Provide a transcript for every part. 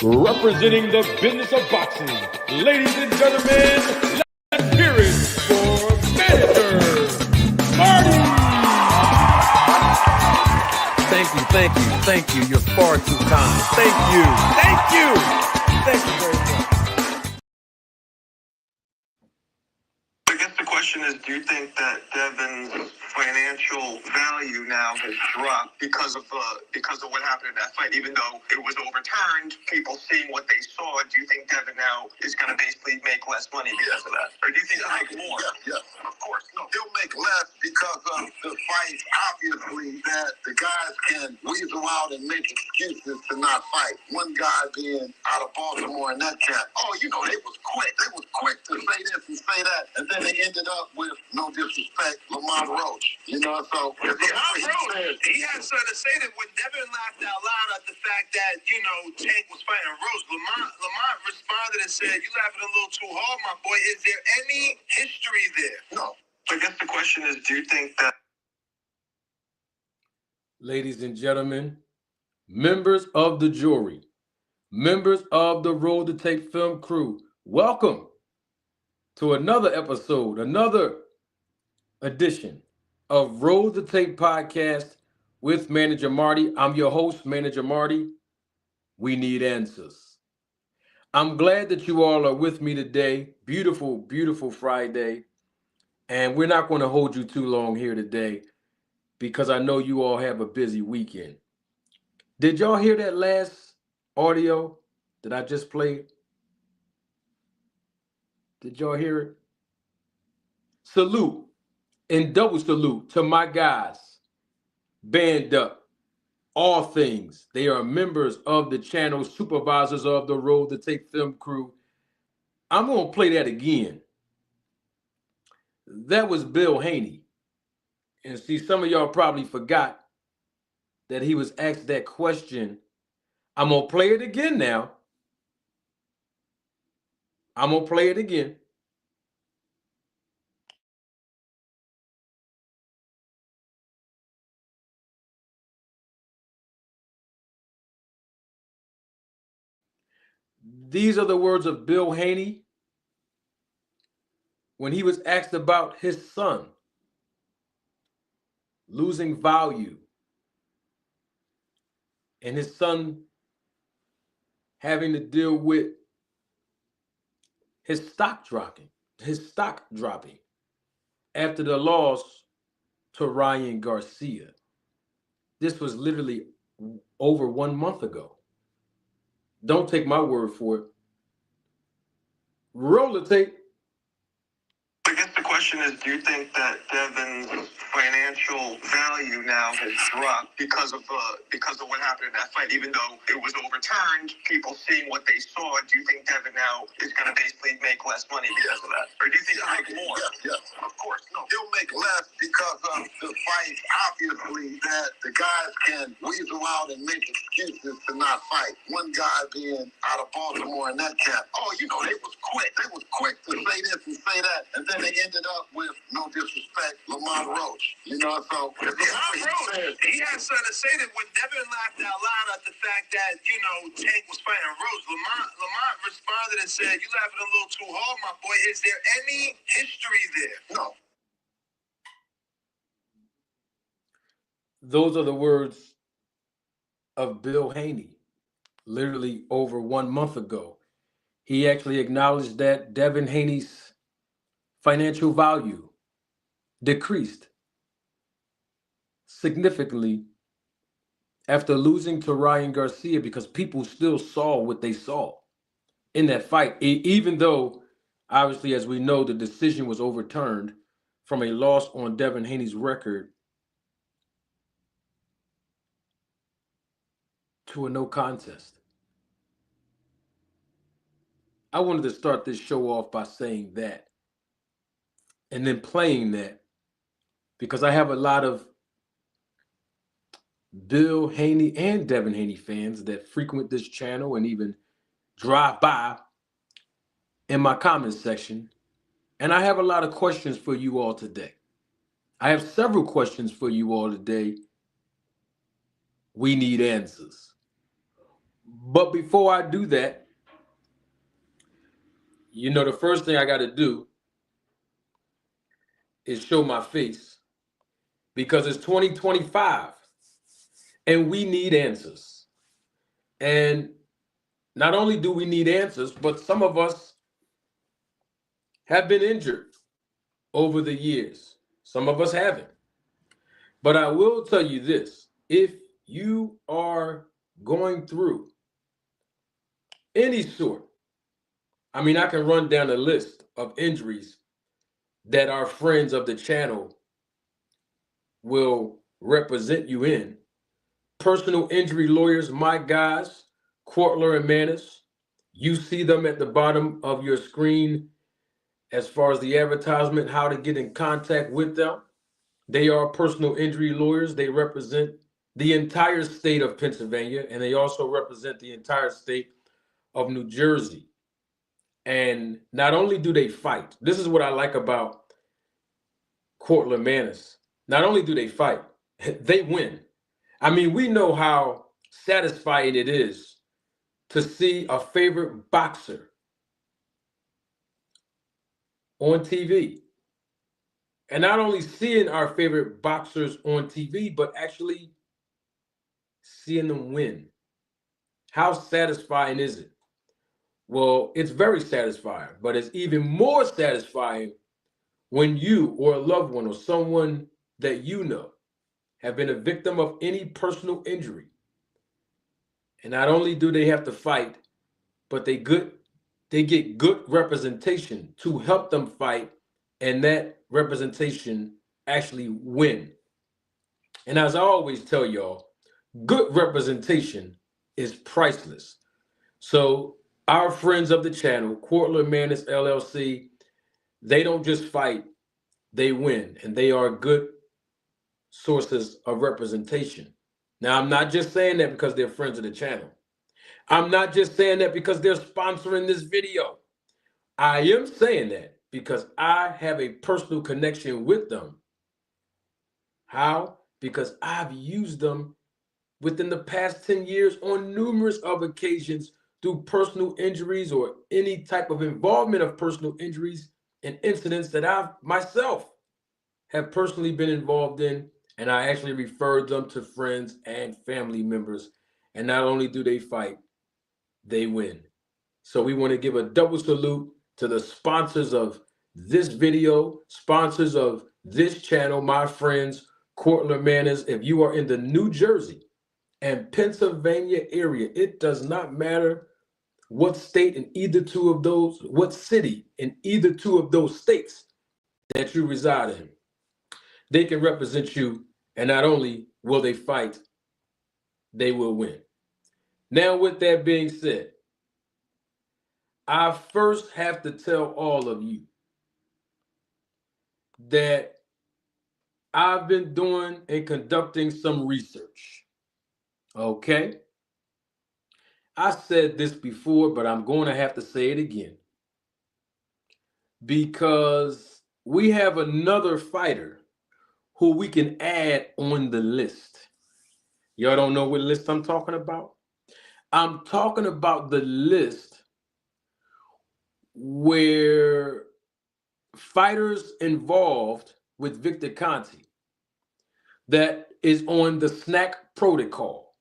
Representing the business of boxing, ladies and gentlemen, let's hear it for Manager Marty. Thank you. You're far too kind. Thank you very much. I guess the question is, do you think that Devin's financial value now has dropped because of what happened in that fight? Even though it was overturned, people seeing what they saw, do you think Devin now is going to basically make less money because of that? Or do you think he'll make more? Yes, of course. No, he'll make less because of the fights, obviously, that the guys can weasel out and make excuses to not fight. One guy being out of Baltimore in that camp. Oh, they was quick. They was quick to say this and say that. And then they ended up with, no disrespect, Lamont Roach. So Lamont Roach, he had something to say that when Devin laughed out loud at the fact that, Tank was fighting Roach, Lamont responded and said, "You laughing a little too hard, my boy. Is there any history there?" No. I guess the question is, do you think that... Ladies and gentlemen, members of the jury, members of the Roll to Tape film crew, welcome to another episode, another edition of Roll the Tape podcast with Manager Marty. I'm your host, Manager Marty. We need answers. I'm glad that you all are with me today. Beautiful, beautiful Friday. And we're not going to hold you too long here today because I know you all have a busy weekend. Did y'all hear that last audio that I just played? Did y'all hear it? Salute and double salute to my guys, Band Up, All Things. They are members of the channel, supervisors of the Roll to Tape film crew. I'm going to play that again. That was Bill Haney. And see, some of y'all probably forgot that he was asked that question. I'm going to play it again now. I'm going to play it again. These are the words of Bill Haney when he was asked about his son losing value and his son having to deal with his stock dropping after the loss to Ryan Garcia. This was literally over 1 month ago. Don't take my word for it. Roll the tape. I guess the question is, do you think that Devin's financial value now has dropped because of what happened in that fight? Even though it was overturned, people seeing what they saw, do you think Devin now is going to basically make less money because of that? Or do you think he'll make more? Yes, of course. No, he'll make less because of the fights, obviously, that the guys can weasel out and make excuses to not fight. One guy being out of Baltimore in that camp. Oh, they was quick. They was quick to say this and say that. And then they ended up with, no disrespect, Lamont Roach. Lamont Roach, he had something to say that when Devin laughed out loud at the fact that, Tank was fighting Roach, Lamont responded and said, "You laughing a little too hard, my boy. Is there any history there?" No. Those are the words of Bill Haney, literally over 1 month ago. He actually acknowledged that Devin Haney's financial value decreased significantly after losing to Ryan Garcia because people still saw what they saw in that fight, even though, obviously, as we know, the decision was overturned from a loss on Devin Haney's record to a no contest. I wanted to start this show off by saying that and then playing that because I have a lot of Bill Haney and Devin Haney fans that frequent this channel and even drive by in my comments section. And I have a lot of questions for you all today. I have several questions for you all today. We need answers. But before I do that, the first thing I got to do is show my face because it's 2025 and we need answers. And not only do we need answers, but some of us have been injured over the years. Some of us haven't. But I will tell you this, if you are going through any sort, I mean, I can run down a list of injuries that our friends of the channel will represent you in. Personal injury lawyers, my guys, Courtler and Manis, you see them at the bottom of your screen as far as the advertisement, how to get in contact with them. They are personal injury lawyers. They represent the entire state of Pennsylvania, and they also represent the entire state of New Jersey. And not only do they fight, this is what I like about Courtler Manis. Not only do they fight, they win. I mean, we know how satisfying it is to see a favorite boxer on TV. And not only seeing our favorite boxers on TV, but actually seeing them win. How satisfying is it? Well, it's very satisfying, but it's even more satisfying when you or a loved one or someone that you know have been a victim of any personal injury. And not only do they have to fight, but they get good representation to help them fight, and that representation actually win. And as I always tell y'all, good representation is priceless. So our friends of the channel, Courtler Manis LLC, they don't just fight, they win, and they are good sources of representation. Now, I'm not just saying that because they're friends of the channel. I'm not just saying that because they're sponsoring this video. I am saying that because I have a personal connection with them. How? Because I've used them within the past 10 years on numerous of occasions through personal injuries or any type of involvement of personal injuries and incidents that I myself have personally been involved in, and I actually referred them to friends and family members. And not only do they fight, they win. So we want to give a double salute to the sponsors of this video, sponsors of this channel, my friends, Courtler Manis. If you are in the New Jersey and Pennsylvania area, it does not matter what state in either two of those, what city in either two of those states that you reside in. They can represent you, and not only will they fight, they will win. Now, with that being said, I first have to tell all of you that I've been doing and conducting some research. Okay? I said this before, but I'm going to have to say it again. Because we have another fighter who we can add on the list. Y'all don't know what list I'm talking about? I'm talking about the list where fighters involved with Victor Conte that is on the snack protocol.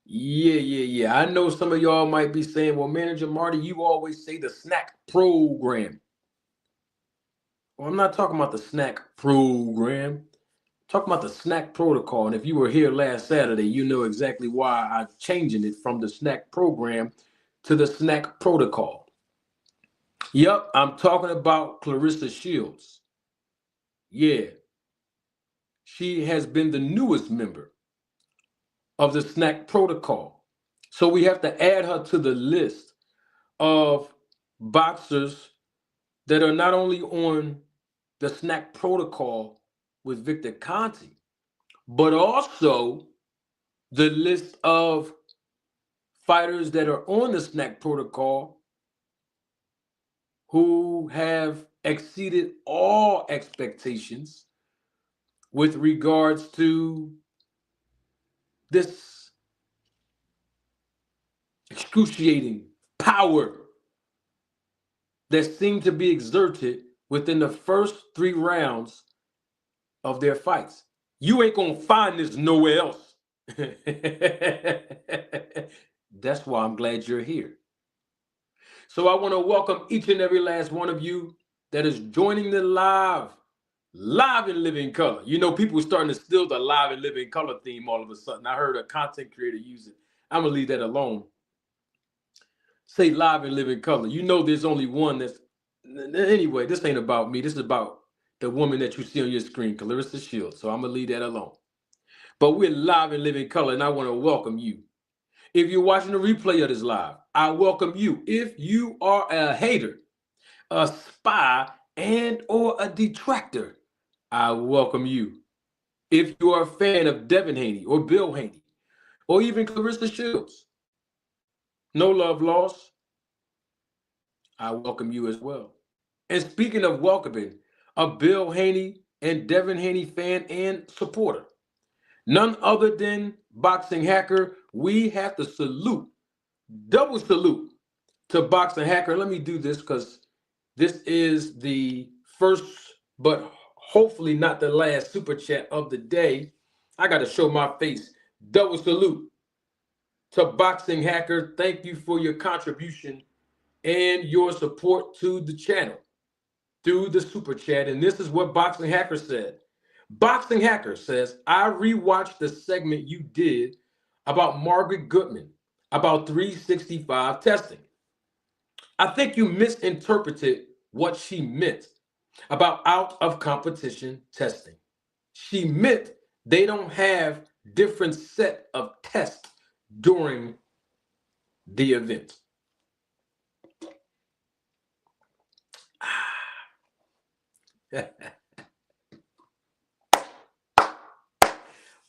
Yeah. I know some of y'all might be saying, well, Manager Marty, you always say the snack program. Well, I'm not talking about the snack program. I'm talking about the snack protocol. And if you were here last Saturday, you know exactly why I'm changing it from the snack program to the snack protocol. Yep, I'm talking about Claressa Shields. Yeah. She has been the newest member of the snack protocol. So we have to add her to the list of boxers that are not only on the snack protocol with Victor Conte, but also the list of fighters that are on the snack protocol who have exceeded all expectations with regards to this excruciating power that seemed to be exerted within the first 3 rounds of their fights. You ain't gonna find this nowhere else. That's why I'm glad you're here. So I want to welcome each and every last one of you that is joining the live in living color. You know, people are starting to steal the live in living color theme all of a sudden. I heard a content creator use it. I'm gonna leave that alone. Say live in living color. You know, there's only one that's. Anyway, this ain't about me. This is about the woman that you see on your screen, Claressa Shields. So I'm gonna leave that alone. But we're live in living color, and I want to welcome you. If you're watching the replay of this live, I welcome you. If you are a hater, a spy, and or a detractor, I welcome you. If you are a fan of Devin Haney or Bill Haney, or even Claressa Shields, no love lost, I welcome you as well. And speaking of welcoming, a Bill Haney and Devin Haney fan and supporter, none other than Boxing Hacker, we have to salute, double salute to Boxing Hacker. Let me do this because this is the first, but hopefully not the last super chat of the day. I got to show my face. Double salute to Boxing Hacker. Thank you for your contribution and your support to the channel through the super chat. And this is what Boxing Hacker said. Boxing Hacker says, I rewatched the segment you did about Margaret Goodman, about 365 testing. I think you misinterpreted what she meant about out of competition testing. She meant they don't have different set of tests during the event.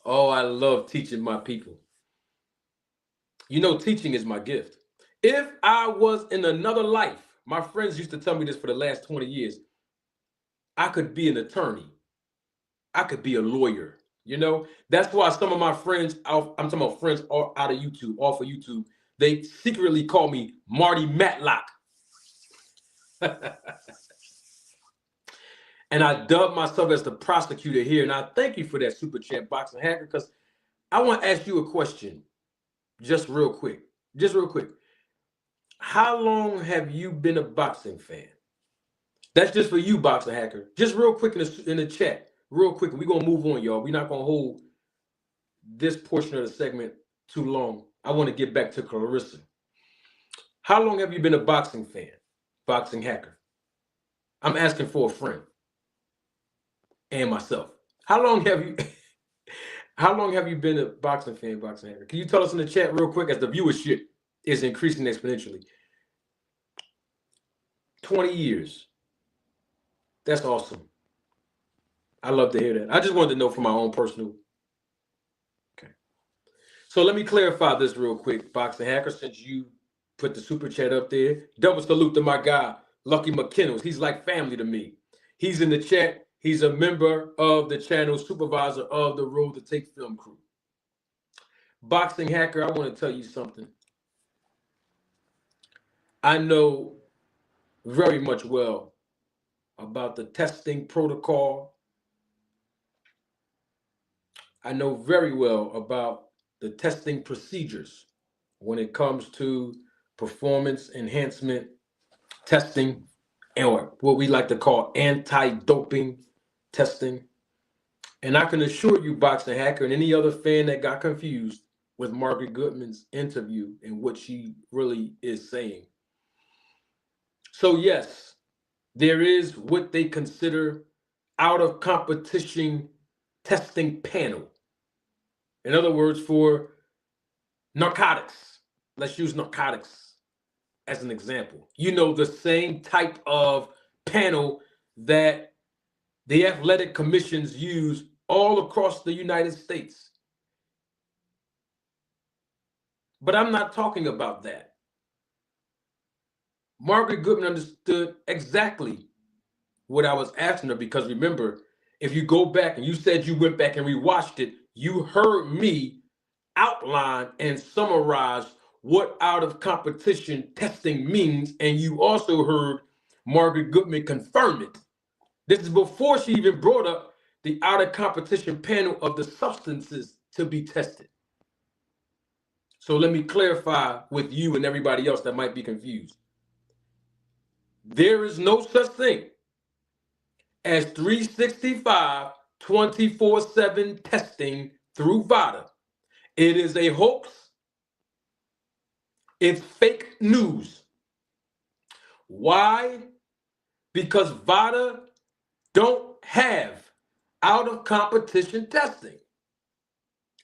Oh, I love teaching my people. You know, teaching is my gift. If I was in another life, my friends used to tell me this for the last 20 years, I could be an attorney. I could be a lawyer. You know, that's why some of my friends, I'm talking about friends out of YouTube, off of YouTube, they secretly call me Marty Matlock. And I dubbed myself as the prosecutor here. And I thank you for that super chat, Boxing Hacker, because I want to ask you a question just real quick. Just real quick. How long have you been a boxing fan? That's just for you, Boxing Hacker. Just real quick in the chat. Real quick. We're going to move on, y'all. We're not going to hold this portion of the segment too long. I want to get back to Claressa. How long have you been a boxing fan, Boxing Hacker? I'm asking for a friend. And myself. How long have you been a boxing fan, Boxing Hacker? Can you tell us in the chat real quick as the viewership is increasing exponentially? 20 years. That's awesome. I love to hear that. I just wanted to know for my own personal. Okay. So let me clarify this real quick, Boxing Hacker, since you put the super chat up there. Double salute to my guy, Lucky McKinnell. He's like family to me. He's in the chat. He's a member of the channel, supervisor of the Road to Take Film crew. Boxing Hacker, I want to tell you something. I know very much well about the testing protocol. I know very well about the testing procedures when it comes to performance enhancement testing, or what we like to call anti-doping testing. And I can assure you, Boxing Hacker, and any other fan that got confused with Margaret Goodman's interview and what she really is saying. So yes, there is what they consider out of competition testing panel. In other words, for narcotics, let's use narcotics as an example. You know, the same type of panel that the athletic commissions use all across the United States. But I'm not talking about that. Margaret Goodman understood exactly what I was asking her, because remember, if you go back and you said you went back and rewatched it, you heard me outline and summarize what out of competition testing means, and you also heard Margaret Goodman confirm it. This is before she even brought up the out of competition panel of the substances to be tested. So let me clarify with you and everybody else that might be confused. There is no such thing as 365 24/7 testing through VADA. It is a hoax. It's fake news. Why? Because VADA don't have out of competition testing.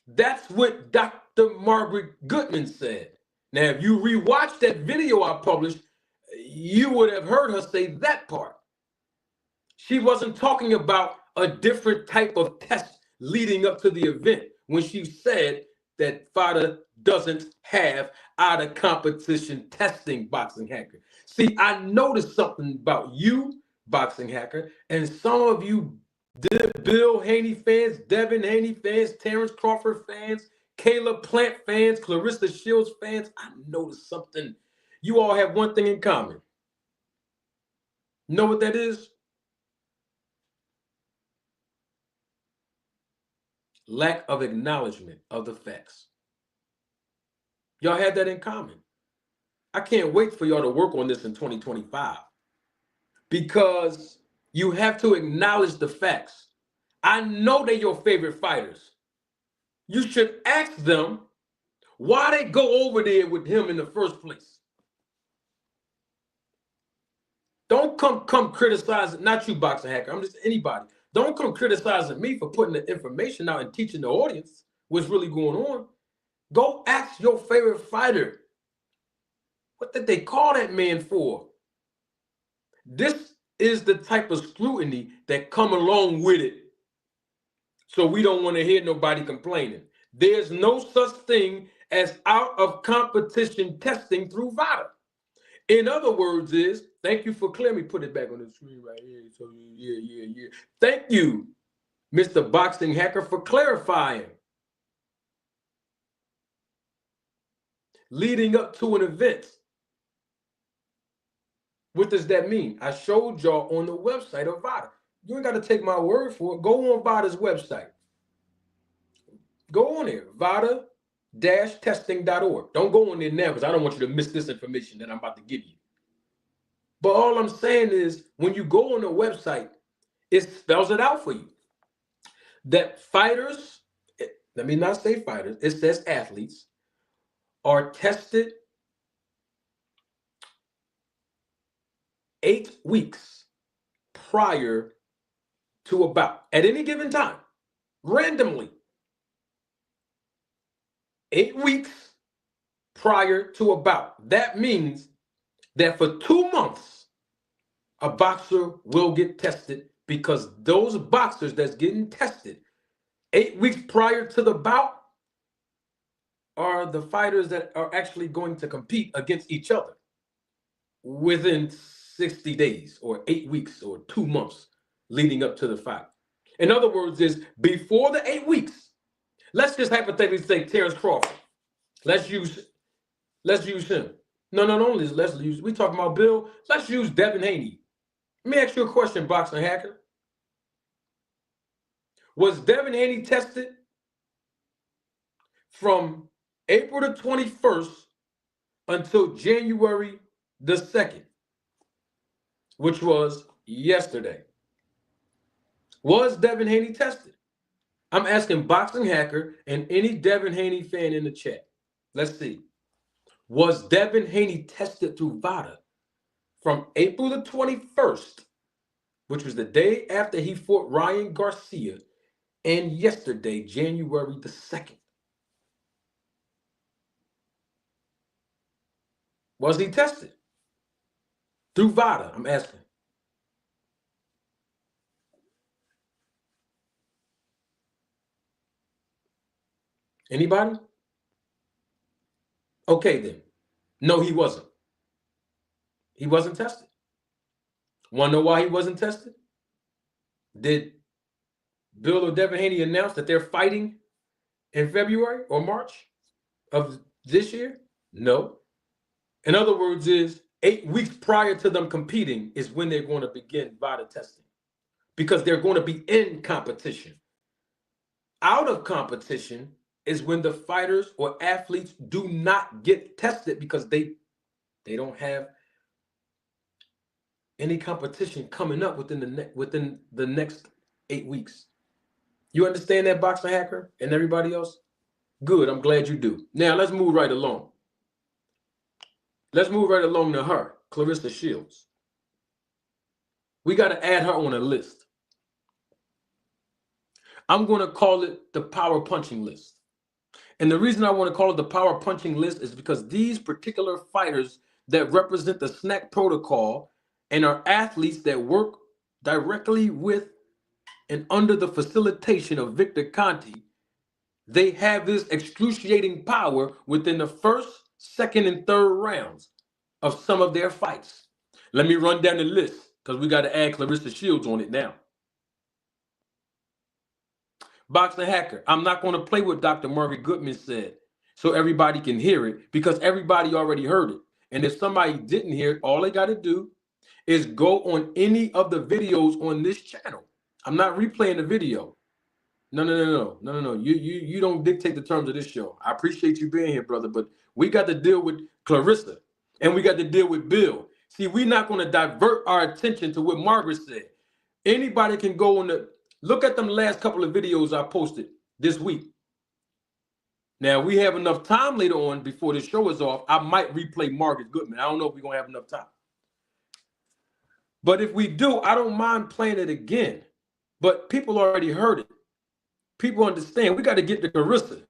That's what Dr. Margaret Goodman said. Now, if you rewatch that video I published, you would have heard her say that part. She wasn't talking about a different type of test leading up to the event when she said that VADA doesn't have out of competition testing, Boxing Hacker. See, I noticed something about you, Boxing Hacker, and some of you Bill Haney fans, Devin Haney fans, Terrence Crawford fans, Caleb Plant fans, Claressa Shields fans. I noticed something. You all have one thing in common. Know what that is? Lack of acknowledgement of the facts. Y'all had that in common. I can't wait for y'all to work on this in 2025 because you have to acknowledge the facts. I know they're your favorite fighters. You should ask them why they go over there with him in the first place. Don't come criticizing, not you, Boxing Hacker, I'm just anybody. Don't come criticizing me for putting the information out and teaching the audience what's really going on. Go ask your favorite fighter. What did they call that man for? This is the type of scrutiny that come along with it. So we don't want to hear nobody complaining. There's no such thing as out of competition testing through VADA. In other words is, thank you for clearing me, put it back on the screen right here. So yeah. Thank you, Mr. Boxing Hacker, for clarifying. Leading up to an event. What does that mean? I showed y'all on the website of VADA. You ain't got to take my word for it. Go on VADA's website. Go on there, VADA-testing.org. Don't go on there now because I don't want you to miss this information that I'm about to give you. But all I'm saying is when you go on the website, it spells it out for you. That fighters, let me not say fighters, it says athletes, are tested 8 weeks prior to a bout at any given time, randomly. 8 weeks prior to a bout. That means that for 2 months, a boxer will get tested because those boxers that's getting tested 8 weeks prior to the bout are the fighters that are actually going to compete against each other within 60 days or 8 weeks or 2 months leading up to the fight. In other words, is before the 8 weeks, let's just hypothetically say Terrence Crawford. Let's use him. No, let's use, we talking about Bill. Let's use Devin Haney. Let me ask you a question, Boxing Hacker. Was Devin Haney tested from April the 21st until January the 2nd, which was yesterday? Was Devin Haney tested? I'm asking Boxing Hacker and any Devin Haney fan in the chat. Let's see. Was Devin Haney tested through VADA from April the 21st, which was the day after he fought Ryan Garcia, and yesterday, January the 2nd? Was he tested through VADA? I'm asking. Anybody? Okay, then. No, he wasn't. He wasn't tested. Want to know why he wasn't tested? Did Bill or Devin Haney announce that they're fighting in February or March of this year? No. In other words, is 8 weeks prior to them competing is when they're going to begin VADA testing, because they're going to be in competition. Out of competition is when the fighters or athletes do not get tested because they don't have any competition coming up within the next 8 weeks. You understand that, Boxer Hacker and everybody else? Good, I'm glad you do. Now let's move right along. Let's move right along to her, Claressa Shields. We got to add her on a list. I'm going to call it the power punching list. And the reason I want to call it the power punching list is because these particular fighters that represent the snack protocol and are athletes that work directly with and under the facilitation of Victor Conte, they have this excruciating power within the first, second, and third rounds of some of their fights. Let me run down the list because we got to add Claressa Shields on it now. Boxer Hacker, I'm not going to play what Dr. Margaret Goodman said so everybody can hear it, because everybody already heard it. And if somebody didn't hear it, all they got to do is go on any of the videos on this channel. I'm not replaying the video. No. You don't dictate the terms of this show. I appreciate you being here, brother, but we got to deal with Claressa and we got to deal with Bill. See, we're not going to divert our attention to what Margaret said. Anybody can go on the look at them last couple of videos I posted this week. Now, we have enough time later on before the show is off. I might replay Margaret Goodman. I don't know if we're going to have enough time. But if we do, I don't mind playing it again. But people already heard it. People understand. We got to get to Claressa.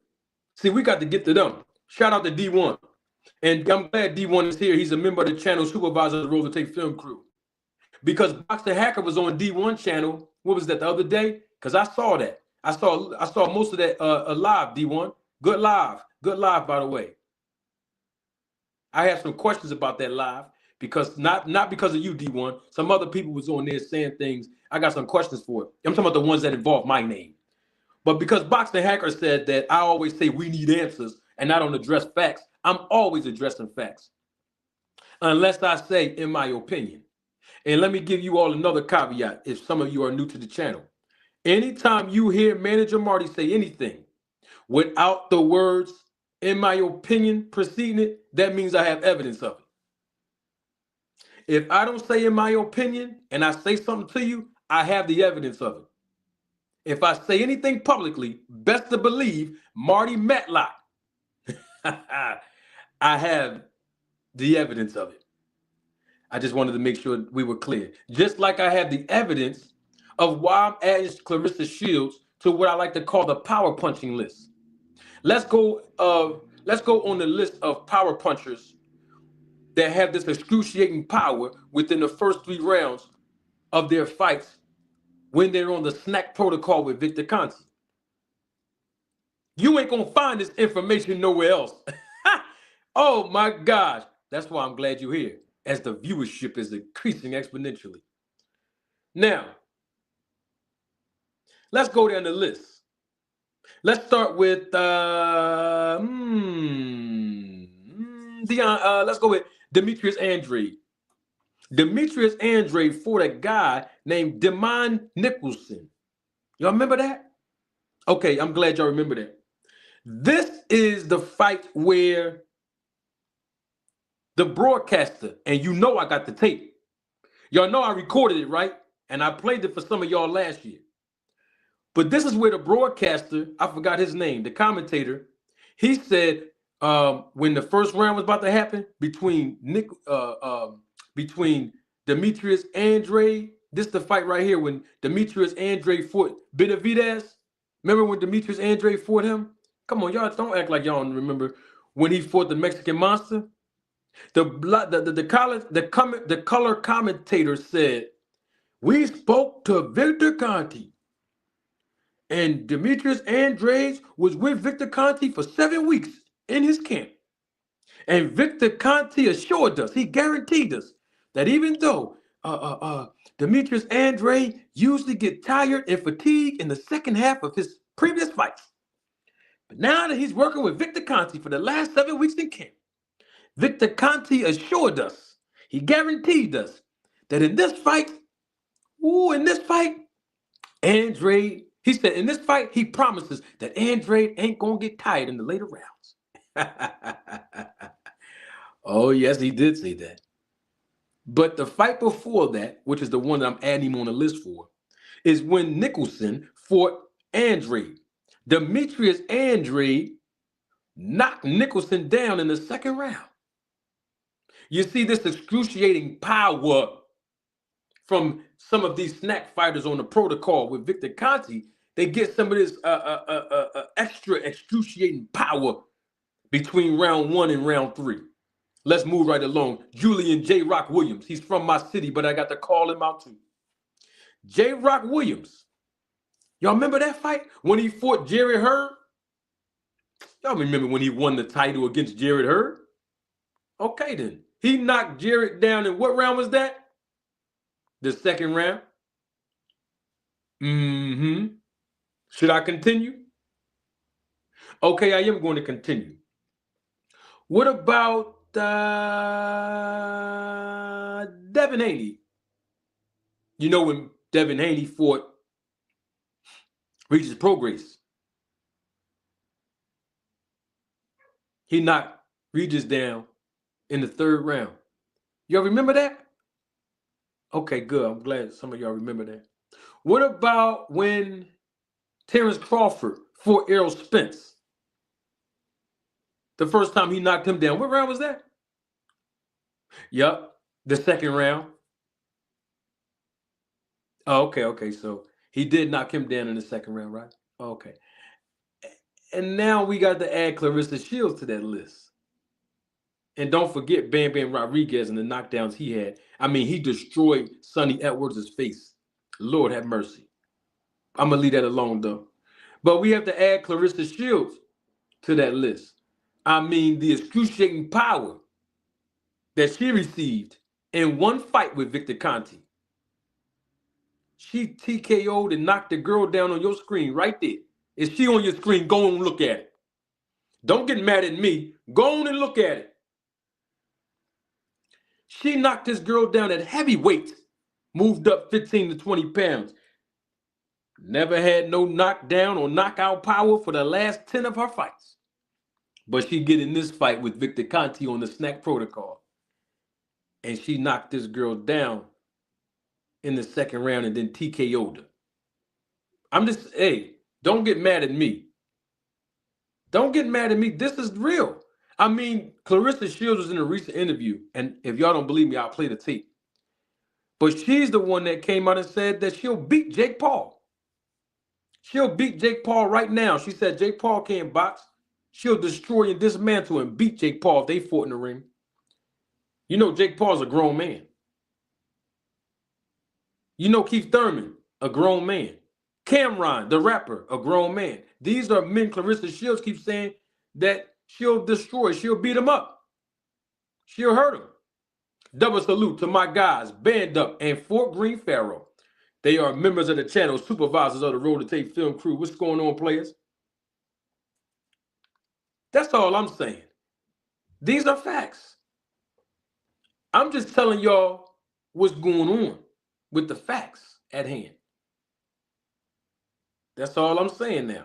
See, we got to get to them. Shout out to D1. And I'm glad D1 is here. He's a member of the channel, supervisor of the Roll to Take Film crew. Because Boxer Hacker was on D1 channel. What was that, the other day? Because I saw that. I saw most of that live, D1. Good live, by the way. I have some questions about that live, because not because of you, D1. Some other people was on there saying things. I got some questions for it. I'm talking about the ones that involve my name. But because Boxer Hacker said that I always say we need answers and I don't address facts, I'm always addressing facts. Unless I say, in my opinion. And let me give you all another caveat if some of you are new to the channel. Anytime you hear Manager Marty say anything without the words, in my opinion, preceding it, that means I have evidence of it. If I don't say in my opinion and I say something to you, I have the evidence of it. If I say anything publicly, best to believe Marty Matlock, I have the evidence of it. I just wanted to make sure we were clear. Just like I have the evidence of why I'm adding Claressa Shields to what I like to call the power punching list. Let's go on the list of power punchers that have this excruciating power within the first 3 rounds of their fights when they're on the snack protocol with Victor Conte. You ain't gonna find this information nowhere else. Oh my gosh. That's why I'm glad you're here, as the viewership is increasing exponentially. Now, let's go down the list. Let's start with let's go with Demetrius Andrade. Demetrius Andrade fought a guy named Demond Nicholson. Y'all remember that? Okay, I'm glad y'all remember that. This is the fight where the broadcaster, and you know I got the tape. Y'all know I recorded it, right? And I played it for some of y'all last year. But this is where the broadcaster, I forgot his name, the commentator, he said when the first round was about to happen between Demetrius Andrade, this is the fight right here when Demetrius Andrade fought Benavidez. Remember when Demetrius Andrade fought him? Come on, y'all don't act like y'all don't remember when he fought the Mexican Monster. The color commentator said, we spoke to Victor Conte, and Demetrius Andrade was with Victor Conte for 7 weeks in his camp. And Victor Conte assured us, he guaranteed us, that even though Demetrius Andrade usually get tired and fatigued in the second half of his previous fights, but now that he's working with Victor Conte for the last 7 weeks in camp, Victor Conte assured us, he guaranteed us that in this fight, Andre, he said in this fight, he promises that Andre ain't gonna get tired in the later rounds. Oh, yes, he did say that. But the fight before that, which is the one that I'm adding him on the list for, is when Nicholson fought Andre. Demetrius Andre knocked Nicholson down in the second round. You see this excruciating power from some of these snack fighters on the protocol with Victor Conte. They get some of this extra excruciating power between round 1 and round 3. Let's move right along. Julian J. Rock Williams. He's from my city, but I got to call him out too. J. Rock Williams. Y'all remember that fight when he fought Jared Hurd? Y'all remember when he won the title against Jared Hurd? Okay, then. He knocked Jared down in what round was that? The second round. Should I continue? Okay, I am going to continue. What about Devin Haney? You know when Devin Haney fought Regis Prograis, he knocked Regis down in the third round. Y'all remember that? Okay, good. I'm glad some of y'all remember that. What about when Terrence Crawford fought Errol Spence? The first time he knocked him down. What round was that? Yup, the second round. Oh, okay. So he did knock him down in the second round, right? Okay. And now we got to add Claressa Shields to that list. And don't forget Bam Bam Rodriguez and the knockdowns he had. I mean, he destroyed Sonny Edwards' face. Lord have mercy. I'm going to leave that alone, though. But we have to add Claressa Shields to that list. I mean, the excruciating power that she received in one fight with Victor Conte. She TKO'd and knocked the girl down on your screen right there. Is she on your screen? Go and look at it. Don't get mad at me. Go on and look at it. She knocked this girl down at heavyweight, moved up 15 to 20 pounds. Never had no knockdown or knockout power for the last 10 of her fights. But she get in this fight with Victor Conte on the snack protocol. And she knocked this girl down in the second round and then TKO'd her. I'm just, hey, don't get mad at me. Don't get mad at me. This is real. I mean, Claressa Shields was in a recent interview, and if y'all don't believe me, I'll play the tape. But she's the one that came out and said that she'll beat Jake Paul. She'll beat Jake Paul right now. She said Jake Paul can't box. She'll destroy and dismantle and beat Jake Paul if they fought in the ring. You know Jake Paul's a grown man. You know Keith Thurman, a grown man. Cameron, the rapper, a grown man. These are men Claressa Shields keeps saying that she'll destroy, she'll beat them up. She'll hurt them. Double salute to my guys, Band Up and Fort Greene Pharaoh. They are members of the channel, supervisors of the Road to Tape film crew. What's going on, players? That's all I'm saying. These are facts. I'm just telling y'all what's going on with the facts at hand. That's all I'm saying now.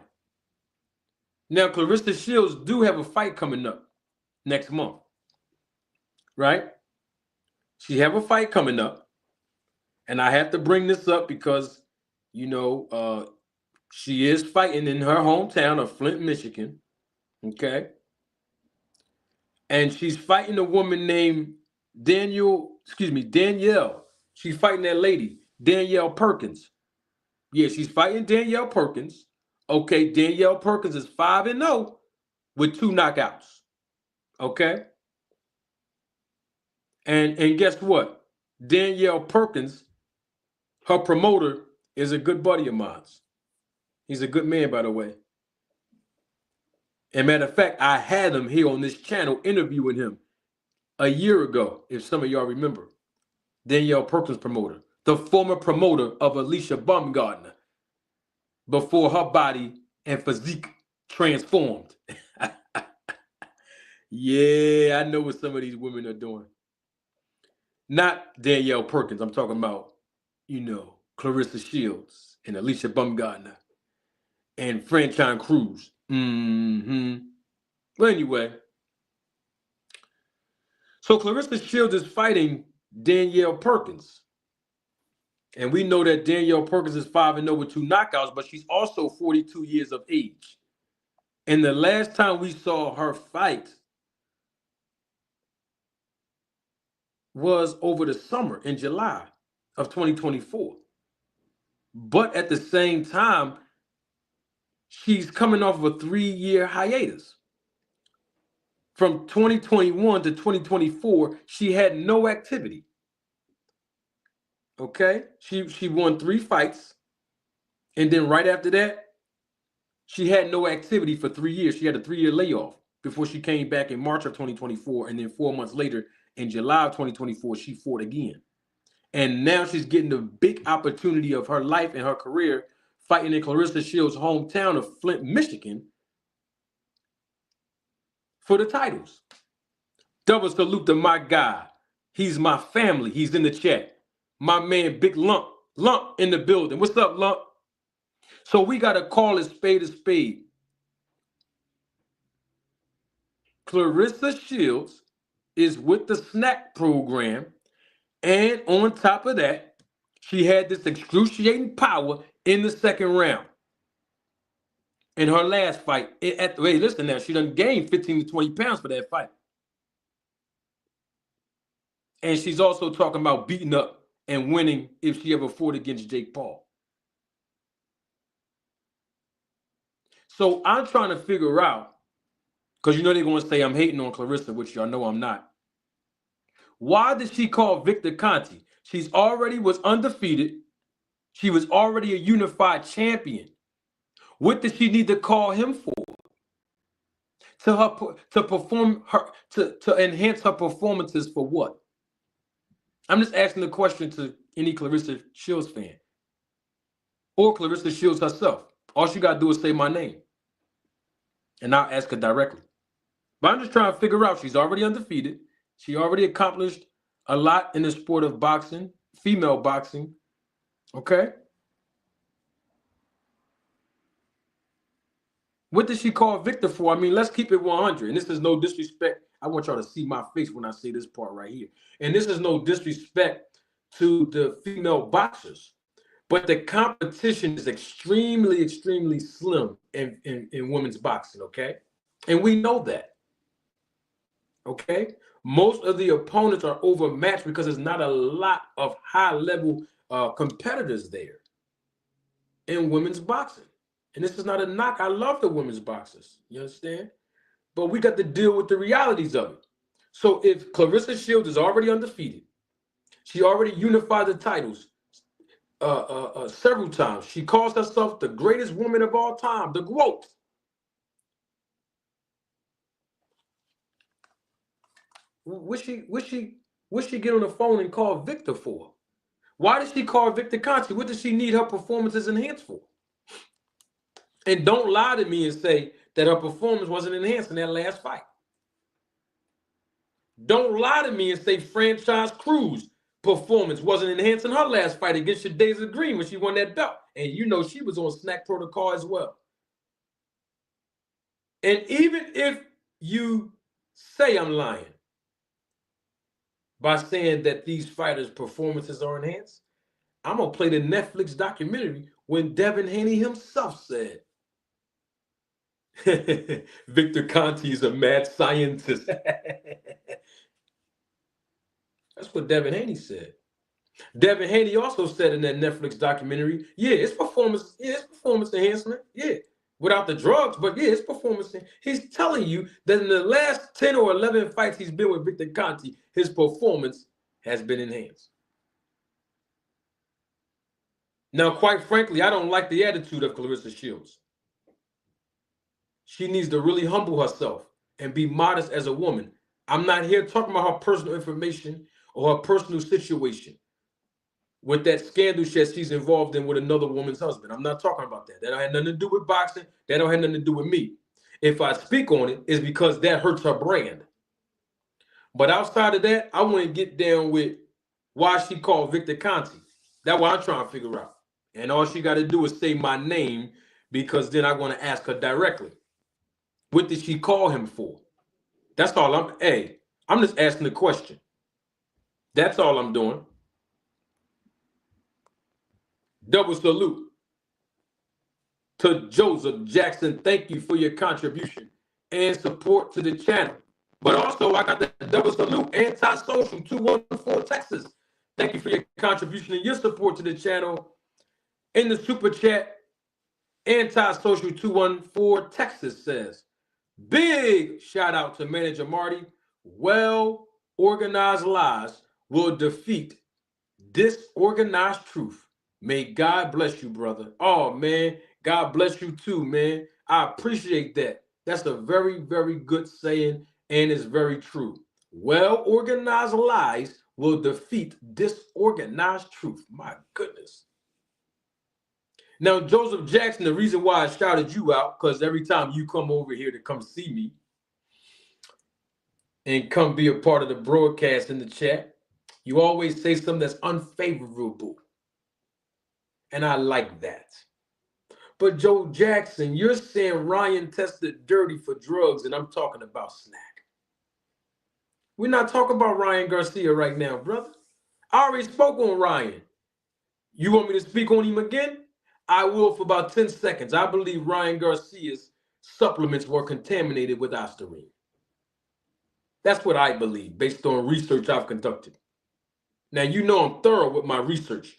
Now, Claressa Shields do have a fight coming up next month, right? She have a fight coming up, and I have to bring this up because, you know, she is fighting in her hometown of Flint, Michigan, okay? And she's fighting a woman named Danielle. She's fighting that lady, Danielle Perkins. Yeah, she's fighting Danielle Perkins. Okay, Danielle Perkins is 5-0 with 2 knockouts. Okay? And guess what? Danielle Perkins, her promoter, is a good buddy of mine. He's a good man, by the way. And matter of fact, I had him here on this channel interviewing him a year ago, if some of y'all remember. Danielle Perkins promoter, the former promoter of Alicia Baumgartner, before her body and physique transformed. Yeah, I know what some of these women are doing. Not Danielle Perkins. I'm talking about, Claressa Shields and Alicia Baumgartner and Franchine Cruz. Well, anyway. So Claressa Shields is fighting Danielle Perkins. And we know that Danielle Perkins is 5-0 with 2 knockouts, but she's also 42 years of age. And the last time we saw her fight was over the summer in July of 2024. But at the same time, she's coming off of a 3-year hiatus. From 2021 to 2024, she had no activity. Okay? She won 3 fights. And then right after that, she had no activity for 3 years. She had a 3-year layoff before she came back in March of 2024. And then 4 months later, in July of 2024, she fought again. And now she's getting the big opportunity of her life and her career fighting in Claressa Shields' hometown of Flint, Michigan for the titles. Double salute to my guy. He's my family. He's in the chat. My man, Big Lump. Lump in the building. What's up, Lump? So we got to call it spade a spade. Claressa Shields is with the snack program. And on top of that, she had this excruciating power in the second round. In her last fight, hey, listen now, she done gained 15 to 20 pounds for that fight. And she's also talking about beating up and winning if she ever fought against Jake Paul. So I'm trying to figure out, because they're going to say I'm hating on Claressa, which y'all know I'm not. Why did she call Victor Conte? She's already was undefeated. She was already a unified champion. What did she need to call him for? To perform her to enhance her performances for what? I'm just asking the question to any Claressa Shields fan or Claressa Shields herself. All she got to do is say my name, and I'll ask her directly. But I'm just trying to figure out. She's already undefeated. She already accomplished a lot in the sport of boxing, female boxing. Okay. What did she call Victor for? I mean, let's keep it 100. And this is no disrespect. I want y'all to see my face when I say this part right here. And this is no disrespect to the female boxers. But the competition is extremely, extremely slim in women's boxing, okay? And we know that, okay? Most of the opponents are overmatched because there's not a lot of high-level competitors there in women's boxing. And this is not a knock. I love the women's boxers. You understand? But we got to deal with the realities of it. So if Claressa Shields is already undefeated, she already unified the titles several times. She calls herself the greatest woman of all time, the GOAT. What she get on the phone and call Victor for? Why did she call Victor Conte? What does she need her performances enhanced for? And don't lie to me and say that her performance wasn't enhanced in that last fight. Don't lie to me and say Franchise Cruz performance wasn't enhanced in her last fight against Shadaza Green when she won that belt. And she was on snack protocol as well. And even if you say I'm lying by saying that these fighters' performances are enhanced, I'm going to play the Netflix documentary when Devin Haney himself said, Victor Conte is a mad scientist. That's what Devin Haney said. Devin Haney also said in that Netflix documentary, it's performance enhancement. Yeah, without the drugs, but it's performance. He's telling you that in the last 10 or 11 fights he's been with Victor Conte, his performance has been enhanced. Now, quite frankly, I don't like the attitude of Claressa Shields. She needs to really humble herself and be modest as a woman. I'm not here talking about her personal information or her personal situation with that scandal that she's involved in with another woman's husband. I'm not talking about that. That don't have nothing to do with boxing. That don't have nothing to do with me. If I speak on it, it's because that hurts her brand. But outside of that, I want to get down with why she called Victor Conti. That's what I'm trying to figure out. And all she got to do is say my name, because then I'm going to ask her directly. What did she call him for? That's all I'm just asking the question. That's all I'm doing. Double salute to Joseph Jackson. Thank you for your contribution and support to the channel. But also, I got the double salute, Antisocial 214 Texas. Thank you for your contribution and your support to the channel. In the super chat, Antisocial 214 Texas says, big shout out to Manager Marty. Well organized lies will defeat disorganized truth. May God bless you, brother. Oh, man, God bless you too, man. I appreciate that. That's a very, very good saying, and it's very true. Well-organized lies will defeat disorganized truth. My goodness. Now, Joseph Jackson, the reason why I shouted you out, because every time you come over here to come see me and come be a part of the broadcast in the chat, you always say something that's unfavorable. And I like that. But Joe Jackson, you're saying Ryan tested dirty for drugs, and I'm talking about Snack. We're not talking about Ryan Garcia right now, brother. I already spoke on Ryan. You want me to speak on him again? I will for about 10 seconds. I believe Ryan Garcia's supplements were contaminated with Ostarine. That's what I believe, based on research I've conducted. Now, you know I'm thorough with my research.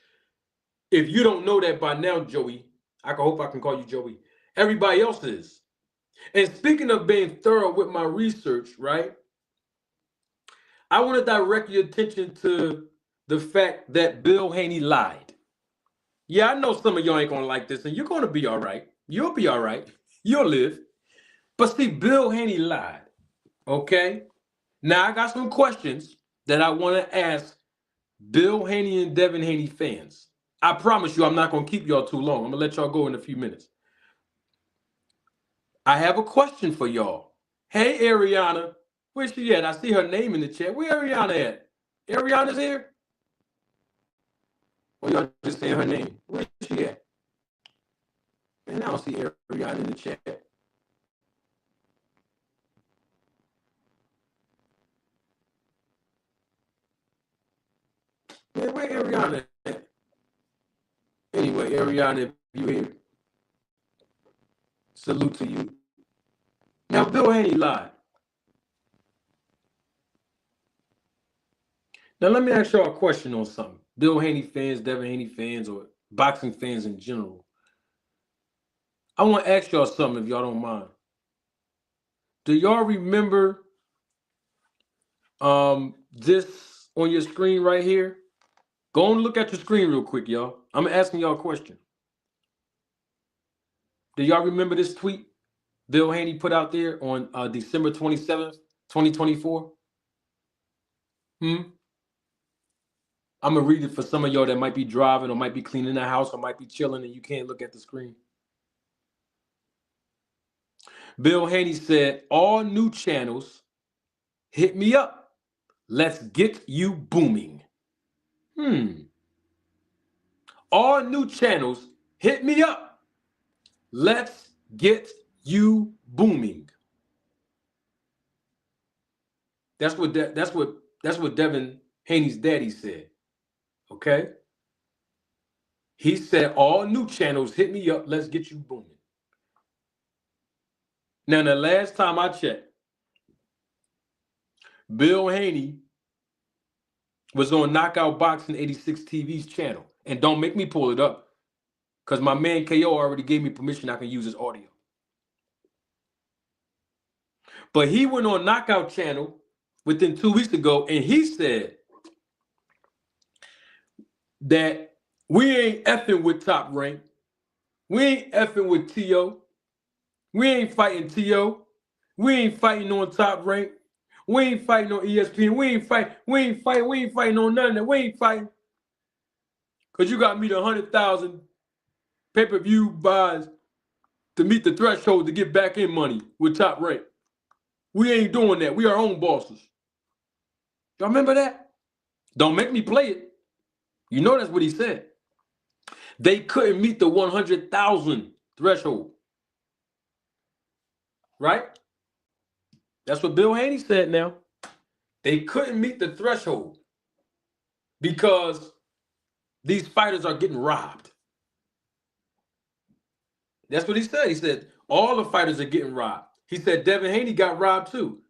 If you don't know that by now, Joey, I hope I can call you Joey. Everybody else is. And speaking of being thorough with my research, right? I want to direct your attention to the fact that Bill Haney lied. Yeah, I know some of y'all ain't going to like this, and you're going to be all right. You'll be all right. You'll live. But see, Bill Haney lied, okay? Now, I got some questions that I want to ask Bill Haney and Devin Haney fans. I promise you I'm not going to keep y'all too long. I'm going to let y'all go in a few minutes. I have a question for y'all. Hey, Ariana. Where's she at? I see her name in the chat. Where Ariana at? Ariana's here? Or y'all just saying her name? Where's she at? Man, I don't see Ariana in the chat. Man, where Ariana at? Anyway, Ariana, if you here, salute to you. Now, Bill Haney lied. Now, let me ask y'all a question on something. Bill Haney fans, Devin Haney fans, or boxing fans in general. I want to ask y'all something if y'all don't mind. Do y'all remember this on your screen right here? Go and look at your screen real quick, y'all. I'm asking y'all a question. Do y'all remember this tweet Bill Haney put out there on December 27th, 2024? I'm going to read it for some of y'all that might be driving or might be cleaning the house or might be chilling and you can't look at the screen. Bill Haney said, all new channels, hit me up. Let's get you booming. All new channels, hit me up. Let's get you booming. That's what Devin Haney's daddy said. Okay? He said, all new channels, hit me up. Let's get you booming. Now, the last time I checked, Bill Haney was on Knockout Boxing 86 TV's channel. And don't make me pull it up, because my man KO already gave me permission I can use his audio. But he went on Knockout channel within 2 weeks ago, and he said that we ain't effing with Top Rank. We ain't effing with T.O. We ain't fighting T.O. We ain't fighting on Top Rank. We ain't fighting on ESPN. We ain't fighting on none of that. We ain't fighting. Because you got me the 100,000 pay-per-view buys to meet the threshold to get back in money with Top Rank. We ain't doing that. We our own bosses. Y'all remember that? Don't make me play it. You know that's what he said. They couldn't meet the 100,000 threshold. Right? That's what Bill Haney said now. They couldn't meet the threshold because these fighters are getting robbed. That's what he said. He said all the fighters are getting robbed. He said Devin Haney got robbed too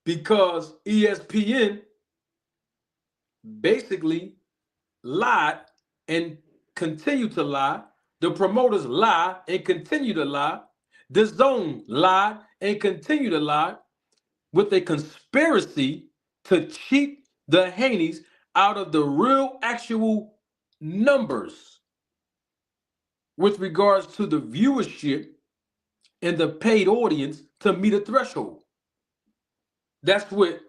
because ESPN basically lied and continue to lie. The promoters lie and continue to lie. The Zone lied and continue to lie with a conspiracy to cheat the Haneys out of the real actual numbers with regards to the viewership and the paid audience to meet a threshold. That's what,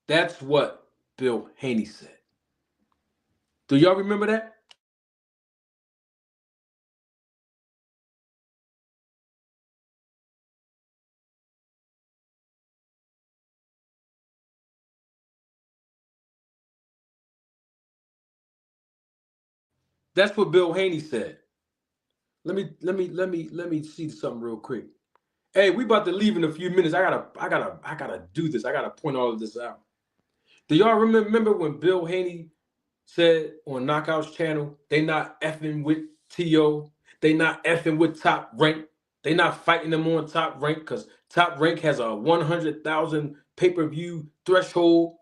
that's what Bill Haney said. Do y'all remember that? That's what Bill Haney said. Let me see something real quick. Hey, we about to leave in a few minutes. I gotta do this. I gotta point all of this out. Do y'all remember when Bill Haney said on Knockout's channel, they not effing with T.O., they not effing with Top Rank, they not fighting them on Top Rank because Top Rank has a 100,000 pay-per-view threshold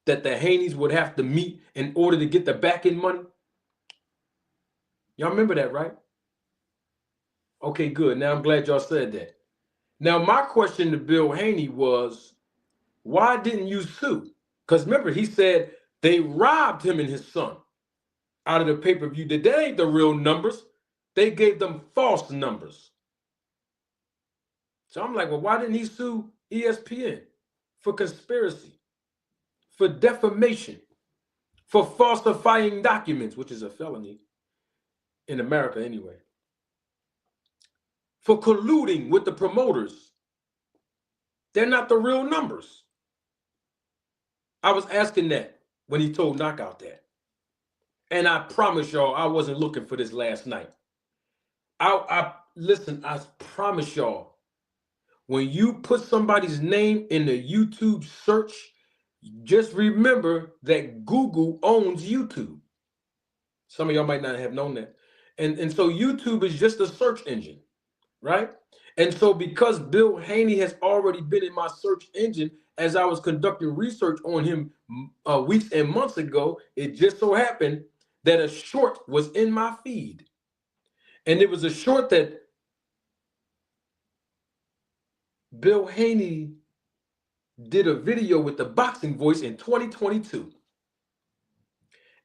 that the Haneys would have to meet in order to get the back-end money? Y'all remember that, right? Okay, good. Now I'm glad y'all said that. Now my question to Bill Haney was, why didn't you sue? Because remember, he said they robbed him and his son out of the pay-per-view. That ain't the real numbers. They gave them false numbers. So I'm like, well, why didn't he sue ESPN for conspiracy, for defamation, for falsifying documents, which is a felony in America anyway, for colluding with the promoters? They're not the real numbers. I was asking that when he told Knockout that. And I promise y'all, I wasn't looking for this last night. Listen, I promise y'all, when you put somebody's name in the YouTube search, just remember that Google owns YouTube. Some of y'all might not have known that. And so YouTube is just a search engine, right? And so because Bill Haney has already been in my search engine as I was conducting research on him weeks and months ago, it just so happened that a short was in my feed. And it was a short that Bill Haney did a video with the Boxing Voice in 2022.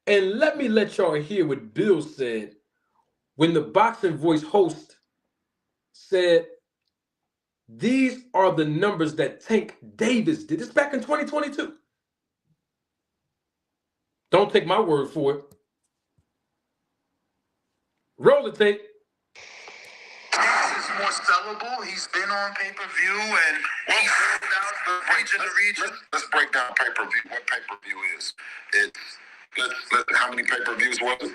And let me let y'all hear what Bill said when the Boxing Voice host said, these are the numbers that Tank Davis did. It's back in 2022. Don't take my word for it. Roll the tape. Is more sellable. He's been on pay-per-view and he sold out the region to region. Let's break down pay-per-view. What pay-per-view is? It's how many pay-per-views was it?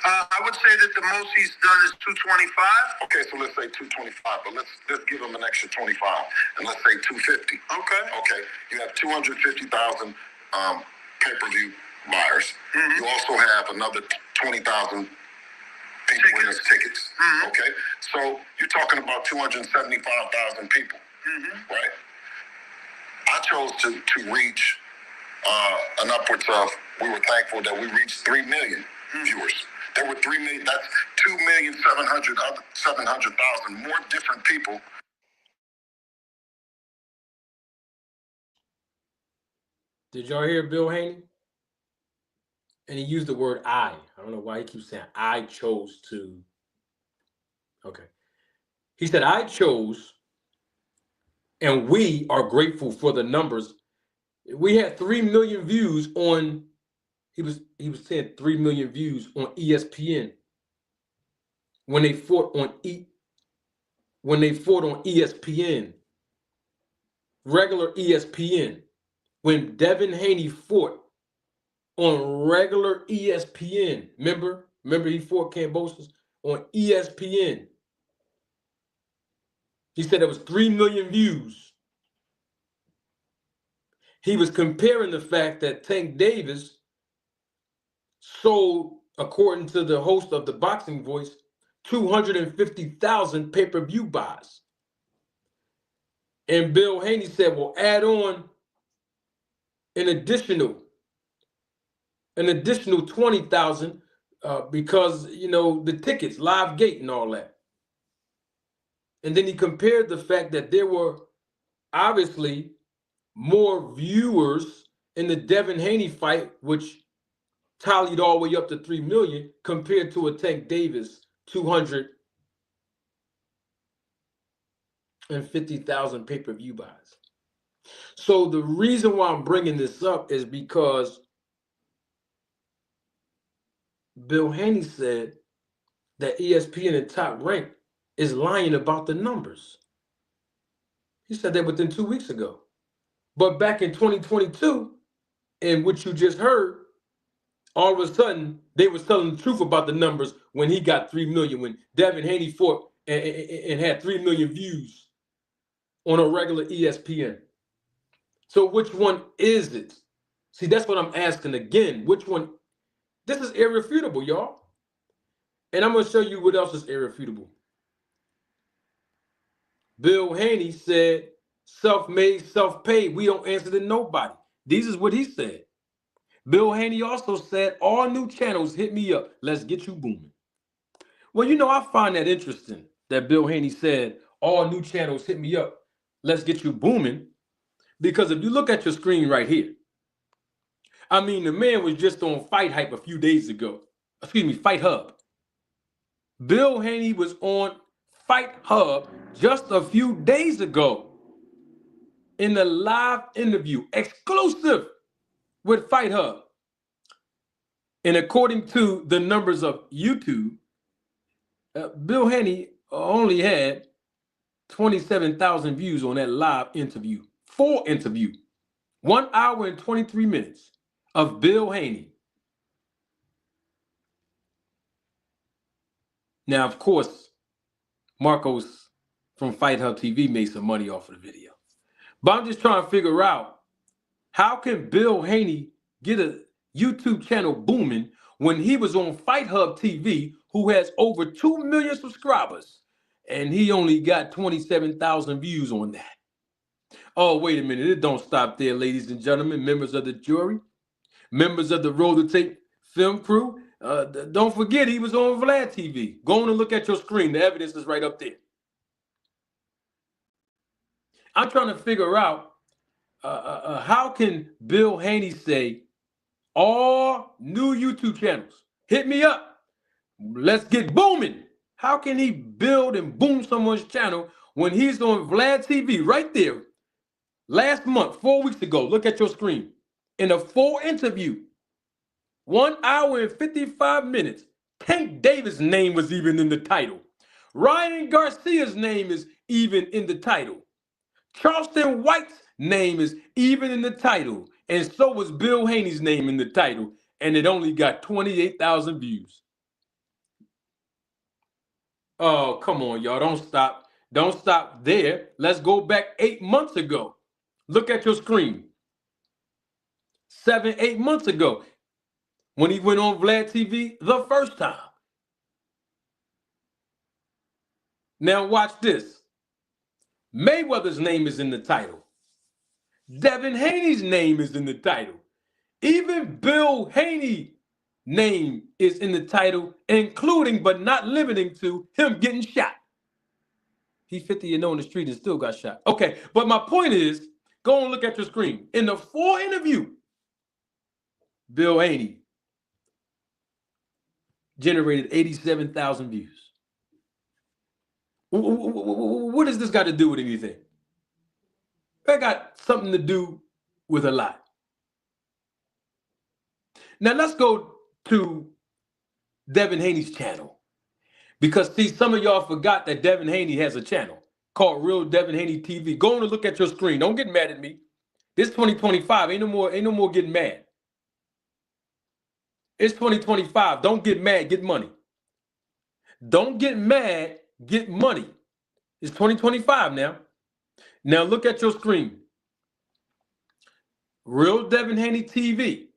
I would say that the most he's done is 225. Okay, so let's say 225, but let's give him an extra 25, and let's say 250. Okay. You have 250,000 pay-per-view buyers. Mm-hmm. You also have another 20,000 people in his tickets. Mm-hmm. Okay, so you're talking about 275,000 people, right? I chose to reach an upwards of, we were thankful that we reached 3 million viewers. There were 3 million, that's 2,700,000 more different people. Did y'all hear Bill Haney? And he used the word I. I don't know why he keeps saying I chose to. Okay. He said, I chose, and we are grateful for the numbers. We had 3 million views on, he was saying 3 million views on ESPN when they fought on ESPN. regular ESPN. When Devin Haney fought on regular ESPN, remember he fought Kambosos on ESPN. He said it was 3 million views. He was comparing the fact that Tank Davis sold, according to the host of the Boxing Voice, 250,000 pay-per-view buys. And Bill Haney said, well, add on an additional 20,000 because, the tickets, live gate and all that. And then he compared the fact that there were obviously more viewers in the Devin Haney fight, which tallied all the way up to 3 million, compared to a Tank Davis 250,000 pay-per-view buys. So the reason why I'm bringing this up is because Bill Haney said that ESPN and Top Rank is lying about the numbers. He said that within 2 weeks ago. But back in 2022, in which you just heard, all of a sudden, they was telling the truth about the numbers when he got 3 million, when Devin Haney fought and had 3 million views on a regular ESPN. So which one is it? See, that's what I'm asking again. Which one? This is irrefutable, y'all. And I'm going to show you what else is irrefutable. Bill Haney said, self-made, self-paid. We don't answer to nobody. This is what he said. Bill Haney also said, all new channels hit me up. Let's get you booming. Well, I find that interesting that Bill Haney said, all new channels hit me up. Let's get you booming. Because if you look at your screen right here, the man was just on Fight Hype a few days ago. Fight Hub. Bill Haney was on Fight Hub just a few days ago in a live interview, exclusive with Fight Hub. And according to the numbers of YouTube, Bill Haney only had 27,000 views on that live interview. Full interview. 1 hour and 23 minutes of Bill Haney. Now, of course, Marcos from Fight Hub TV made some money off of the video. But I'm just trying to figure out, how can Bill Haney get a YouTube channel booming when he was on Fight Hub TV, who has over 2 million subscribers, and he only got 27,000 views on that? Oh, wait a minute. It don't stop there, ladies and gentlemen, members of the jury, members of the Roll the Tape film crew. Don't forget, he was on Vlad TV. Go on and look at your screen. The evidence is right up there. I'm trying to figure out how can Bill Haney say, all new YouTube channels, hit me up. Let's get booming. How can he build and boom someone's channel when he's on Vlad TV right there last month, 4 weeks ago? Look at your screen. In a full interview, 1 hour and 55 minutes. Tank Davis' name was even in the title. Ryan Garcia's name is even in the title. Charleston White's name is even in the title. And so was Bill Haney's name in the title. And it only got 28,000 views. Oh, come on, y'all. Don't stop. Don't stop there. Let's go back 8 months ago. Look at your screen. 7, 8 months ago, when he went on Vlad TV the first time. Now watch this. Mayweather's name is in the title. Devin Haney's name is in the title. Even Bill Haney's name is in the title, including but not limiting to him getting shot. He 50 and 0 in the street and still got shot. Okay, but my point is, go and look at your screen. In the full interview, Bill Haney generated 87,000 views. What does this got to do with anything? That got something to do with a lot. Now let's go to Devin Haney's channel. Because see, some of y'all forgot that Devin Haney has a channel. called Real Devin Haney TV. Go on and look at your screen. Don't get mad at me. This 2025. Ain't no more getting mad. It's 2025. Don't get mad, get money. Don't get mad, get money. It's 2025 now. Now look at your screen. Real Devin Haney TV.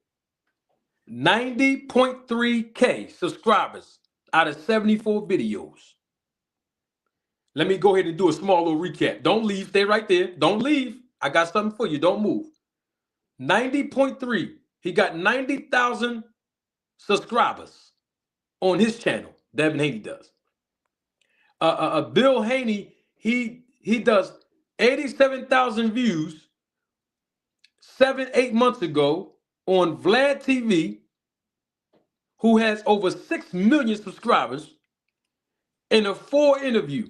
90.3K subscribers out of 74 videos. Let me go ahead and do a small little recap. Don't leave. Stay right there. Don't leave. I got something for you. Don't move. 90.3. He got 90,000 subscribers on his channel. Devin Haney does. Bill Haney, he does 87,000 views 7-8 months ago on Vlad TV, who has over 6 million subscribers, in a 4 interview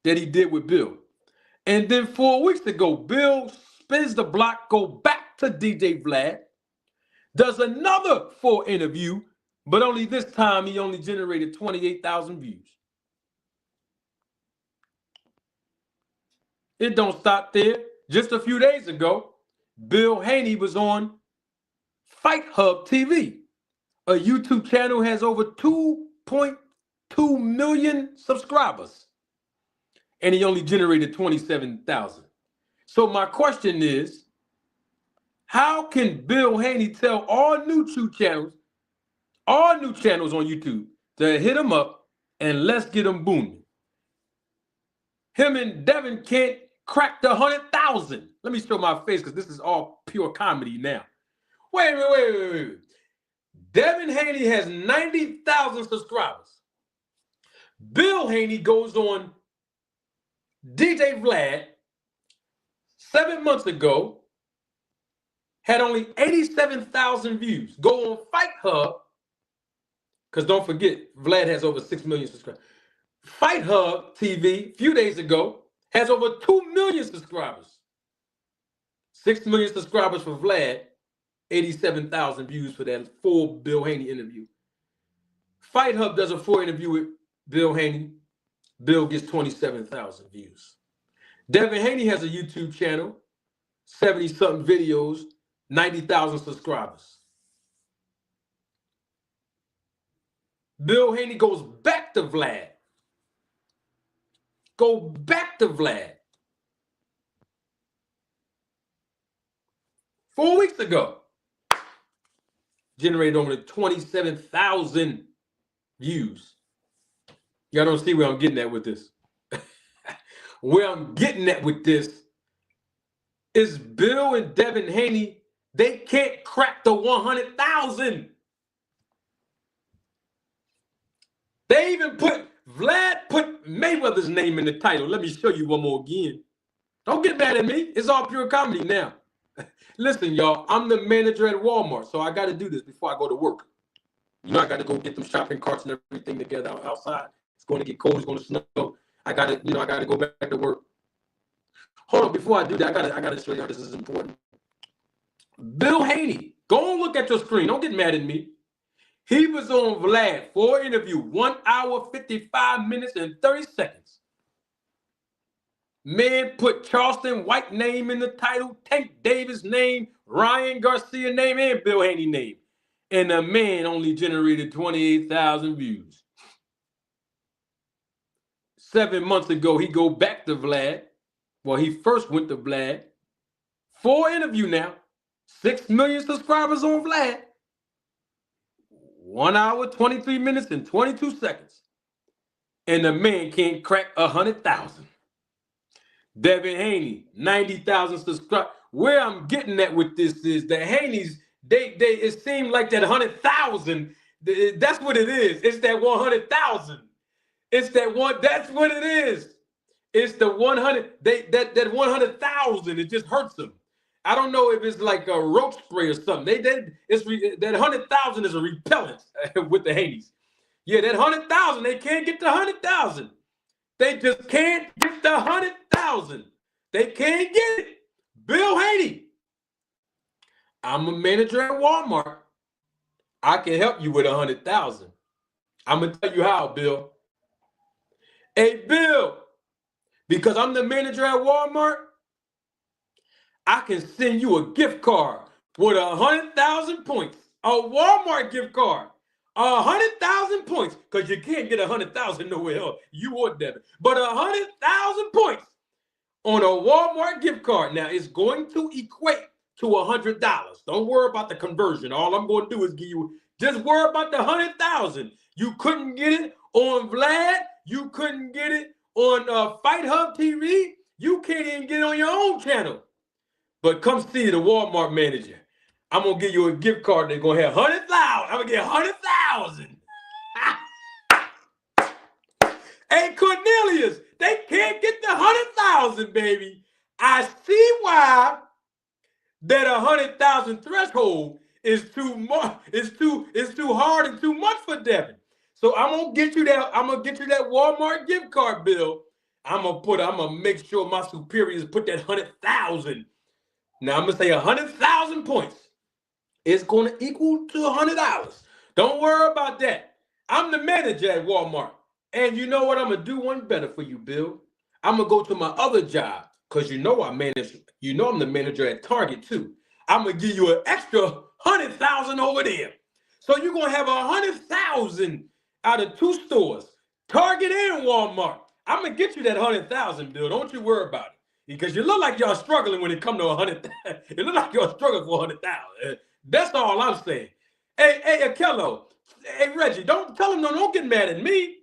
that he did with Bill. And then 4 weeks ago, Bill spins the block, go back to DJ Vlad, does another 4 interview, but only this time he only generated 28,000 views. It don't stop there. Just a few days ago, Bill Haney was on Fight Hub TV, a YouTube channel has over 2.2 million subscribers, and he only generated 27,000. So my question is, how can Bill Haney tell all new channels on YouTube to hit him up and let's get him booming? Him and Devin can't crack the 100,000. Let me show my face because this is all pure comedy now. Wait. Devin Haney has 90,000 subscribers. Bill Haney goes on DJ Vlad 7 months ago, had only 87,000 views. Go on Fight Hub, because don't forget, Vlad has over 6 million subscribers. Fight Hub TV, a few days ago, has over 2 million subscribers. 6 million subscribers for Vlad, 87,000 views for that full Bill Haney interview. Fight Hub does a 4 interview with Bill Haney. Bill gets 27,000 views. Devin Haney has a YouTube channel, 70-something videos, 90,000 subscribers. Bill Haney goes back to Vlad. Go back to Vlad. 4 weeks ago, generated over 27,000 views. Y'all don't see where I'm getting at with this. Where I'm getting at with this is Bill and Devin Haney, they can't crack the 100,000. They even Vlad put Mayweather's name in the title. Let me show you one more again. Don't get mad at me. It's all pure comedy now. Listen, y'all, I'm the manager at Walmart, so I got to do this before I go to work. You know, I got to go get them shopping carts and everything together outside. It's going to get cold. It's going to snow. I got to go back to work. Hold on, before I do that, I got to show y'all this is important. Bill Haney, go and look at your screen. Don't get mad at me. He was on Vlad for an interview, 1 hour, 55 minutes, and 30 seconds. Man put Charleston White name in the title, Tank Davis name, Ryan Garcia name, and Bill Haney name. And the man only generated 28,000 views. 7 months ago, he go back to Vlad. Well, he first went to Vlad. 4 interview now. 6 million subscribers on Vlad. 1 hour, 23 minutes, and 22 seconds. And the man can't crack 100,000. Devin Haney, 90,000 subscribers. Where I'm getting at with this is the Haneys, it seemed like that 100,000, that's what it is. It's that 100,000. It's that one, that's what it is. It's the 100, that 100,000, it just hurts them. I don't know if it's like a roach spray or something. That 100,000 is a repellent with the Haneys. Yeah, that 100,000, they can't get the 100,000. They just can't get the 100,000. They can't get it. Bill Haney, I'm a manager at Walmart. I can help you with 100,000. I'm gonna tell you how, Bill. Hey, Bill, Because I'm the manager at Walmart, I can send you a gift card with 100,000 points. A Walmart gift card. 100,000 points. Because you can't get 100,000 nowhere else. You or Devin. But 100,000 points on a Walmart gift card. Now, it's going to equate to $100. Don't worry about the conversion. All I'm going to do is give you, just worry about the 100,000. You couldn't get it on Vlad. You couldn't get it on Fight Hub TV. You can't even get it on your own channel. But come see the Walmart manager. I'm going to give you a gift card. They're going to have 100,000. I'm going to get 100,000. Hey, Cornelius, they can't get the 100,000, baby. I see why that 100,000 threshold is too much. It's too hard and too much for Devin. So I'm gonna get you that. I'm gonna get you that Walmart gift card, Bill. I'm gonna make sure my superiors put that 100,000. Now I'm gonna say 100,000 points. It's gonna equal to $100. Don't worry about that. I'm the manager at Walmart. And you know what? I'm gonna do one better for you, Bill. I'm gonna go to my other job because you know I manage. You know I'm the manager at Target too. I'm gonna give you an extra 100,000 over there. So you're gonna have 100,000 out of 2 stores, Target and Walmart. I'm gonna get you that 100,000, Bill. Don't you worry about it. Because you look like y'all struggling when it comes to 100,000. It look like y'all struggling for 100,000. That's all I'm saying. Hey, Akello. Hey, Reggie, don't tell him don't get mad at me.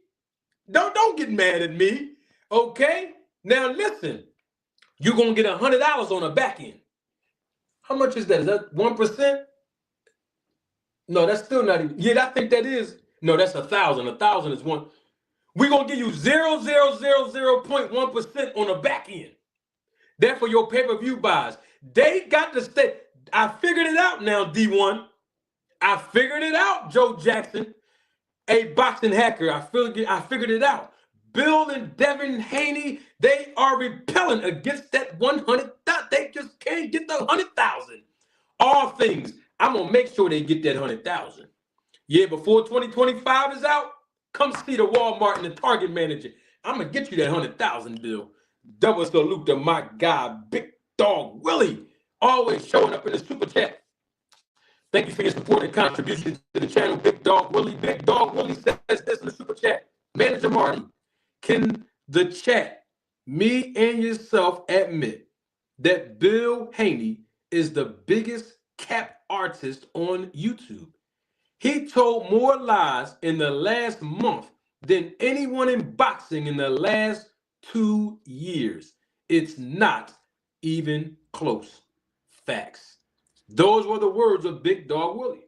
Don't get mad at me, okay? Now listen, you're gonna get $100 on the back end. How much is that? Is that 1%? No, that's still not even. Yeah, I think that is. No, that's 1,000. 1,000 is one. We're gonna give you 0.1% on the back end. That for your pay-per-view buys. They got to stay. I figured it out now, D1. I figured it out, Joe Jackson. A boxing hacker, I figured it out. Bill and Devin Haney, they are repelling against that 100. They just can't get the 100,000. All things, I'm gonna make sure they get that 100,000. Yeah, before 2025 is out, come see the Walmart and the Target manager. I'm gonna get you that 100,000, Bill. Double salute to my guy, Big Dog Willie, always showing up in the super chat. Thank you for your support and contribution to the channel, Big Dog Willie. Big Dog Willie says this in the super chat. Manager Marty, can the chat, me and yourself, admit that Bill Haney is the biggest cap artist on YouTube? He told more lies in the last month than anyone in boxing in the last 2 years. It's not even close. Facts. Those were the words of Big Dog Willie.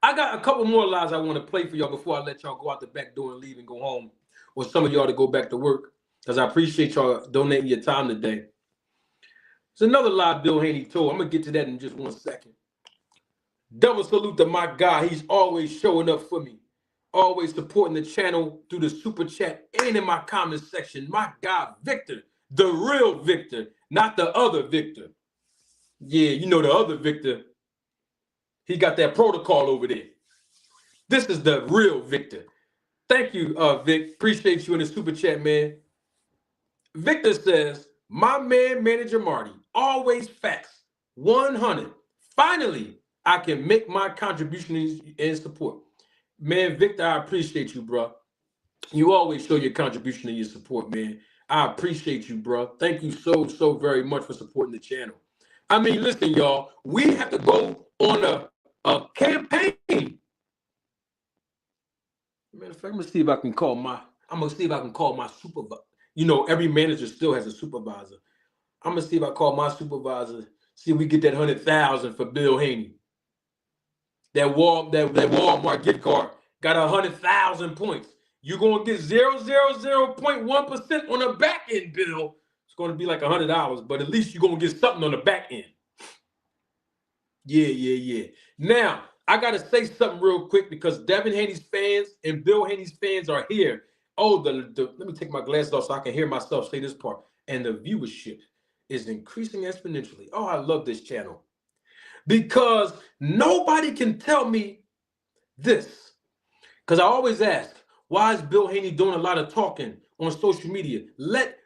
I got a couple more lies I want to play for y'all before I let y'all go out the back door and leave and go home, or some of y'all to go back to work, because I appreciate y'all donating your time today. There's another lie Bill Haney told. I'm going to get to that in just 1 second. Double salute to my guy. He's always showing up for me, always supporting the channel through the super chat and in my comment section. My guy, Victor, the real Victor, not the other Victor. Yeah, you know the other Victor. He got that protocol over there. This is the real Victor. Thank you, Vic. Appreciate you in the super chat, man. Victor says, my man, Manager Marty, always facts, 100. Finally, I can make my contribution and support. Man, Victor, I appreciate you, bro. You always show your contribution and your support, man. I appreciate you, bro. Thank you so very much for supporting the channel. I mean, listen, y'all, we have to go on a campaign. Matter of fact, I'm gonna see if I can call my supervisor. You know, every manager still has a supervisor. I'm gonna see if I call my supervisor, see if we get that 100,000 for Bill Haney. That Walmart gift card got 100,000 points. You're gonna get 0.1% on the back end, Bill. It's gonna be like $100, but at least you're gonna get something on the back end. Yeah. Now, I gotta say something real quick because Devin Haney's fans and Bill Haney's fans are here. Oh, let me take my glasses off so I can hear myself say this part. And the viewership is increasing exponentially. Oh, I love this channel. Because nobody can tell me this. Because I always ask, why is Bill Haney doing a lot of talking on social media. Let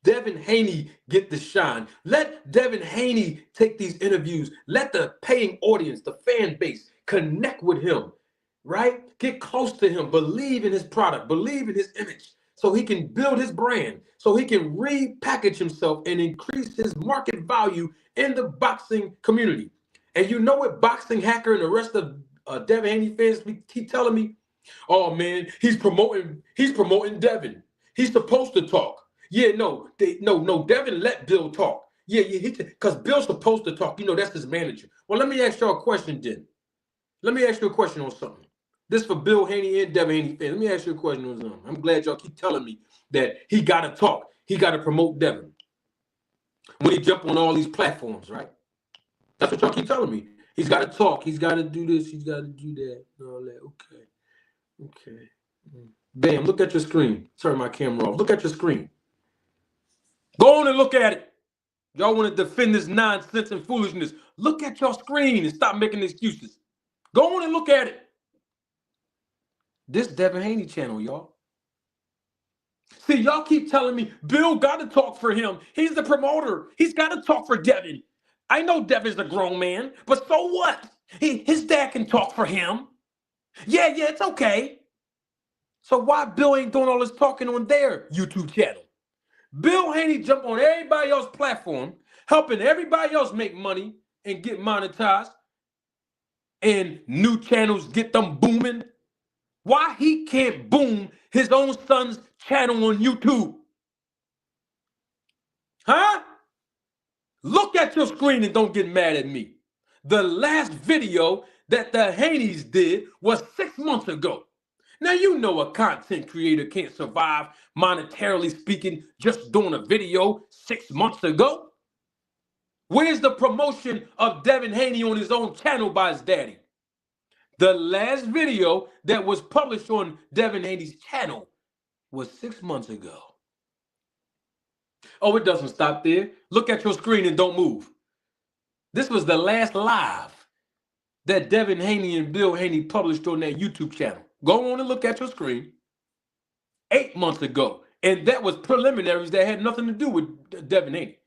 Devin Haney get the shine. Let Devin Haney take these interviews. Let the paying audience, the fan base, connect with him, right? Get close to him. Believe in his product. Believe in his image so he can build his brand, so he can repackage himself and increase his market value in the boxing community. And you know what Boxing Hacker and the rest of Devin Haney fans keep telling me? Oh man, he's promoting Devin. He's supposed to talk. Yeah, no, Devin let Bill talk. Yeah, because Bill's supposed to talk. You know, that's his manager. Well, let me ask y'all a question then. Let me ask you a question on something. This for Bill Haney and Devin Haney fans. Let me ask you a question on something. I'm glad y'all keep telling me that he got to talk. He got to promote Devin when he jump on all these platforms, right? That's what y'all keep telling me. He's got to talk. He's got to do this. He's got to do that. And all that. Okay. Bam, look at your screen. Turn my camera off. Look at your screen. Go on and look at it. Y'all want to defend this nonsense and foolishness. Look at your screen and stop making excuses. Go on and look at it. This Devin Haney channel, y'all. See, y'all keep telling me Bill got to talk for him. He's the promoter. He's got to talk for Devin. I know Devin's a grown man, but so what? His dad can talk for him. Yeah, it's okay. So why Bill ain't doing all this talking on their YouTube channel? Bill Haney jumped on everybody else's platform, helping everybody else make money and get monetized, and new channels get them booming. Why he can't boom his own son's channel on YouTube? Huh? Look at your screen and don't get mad at me. The last video that the Haneys did was 6 months ago. Now, you know a content creator can't survive, monetarily speaking, just doing a video 6 months ago. Where's the promotion of Devin Haney on his own channel by his daddy? The last video that was published on Devin Haney's channel was 6 months ago. Oh, it doesn't stop there. Look at your screen and don't move. This was the last live that Devin Haney and Bill Haney published on their YouTube channel. Go on and look at your screen. 8 months ago. And that was preliminaries that had nothing to do with Devin Haney.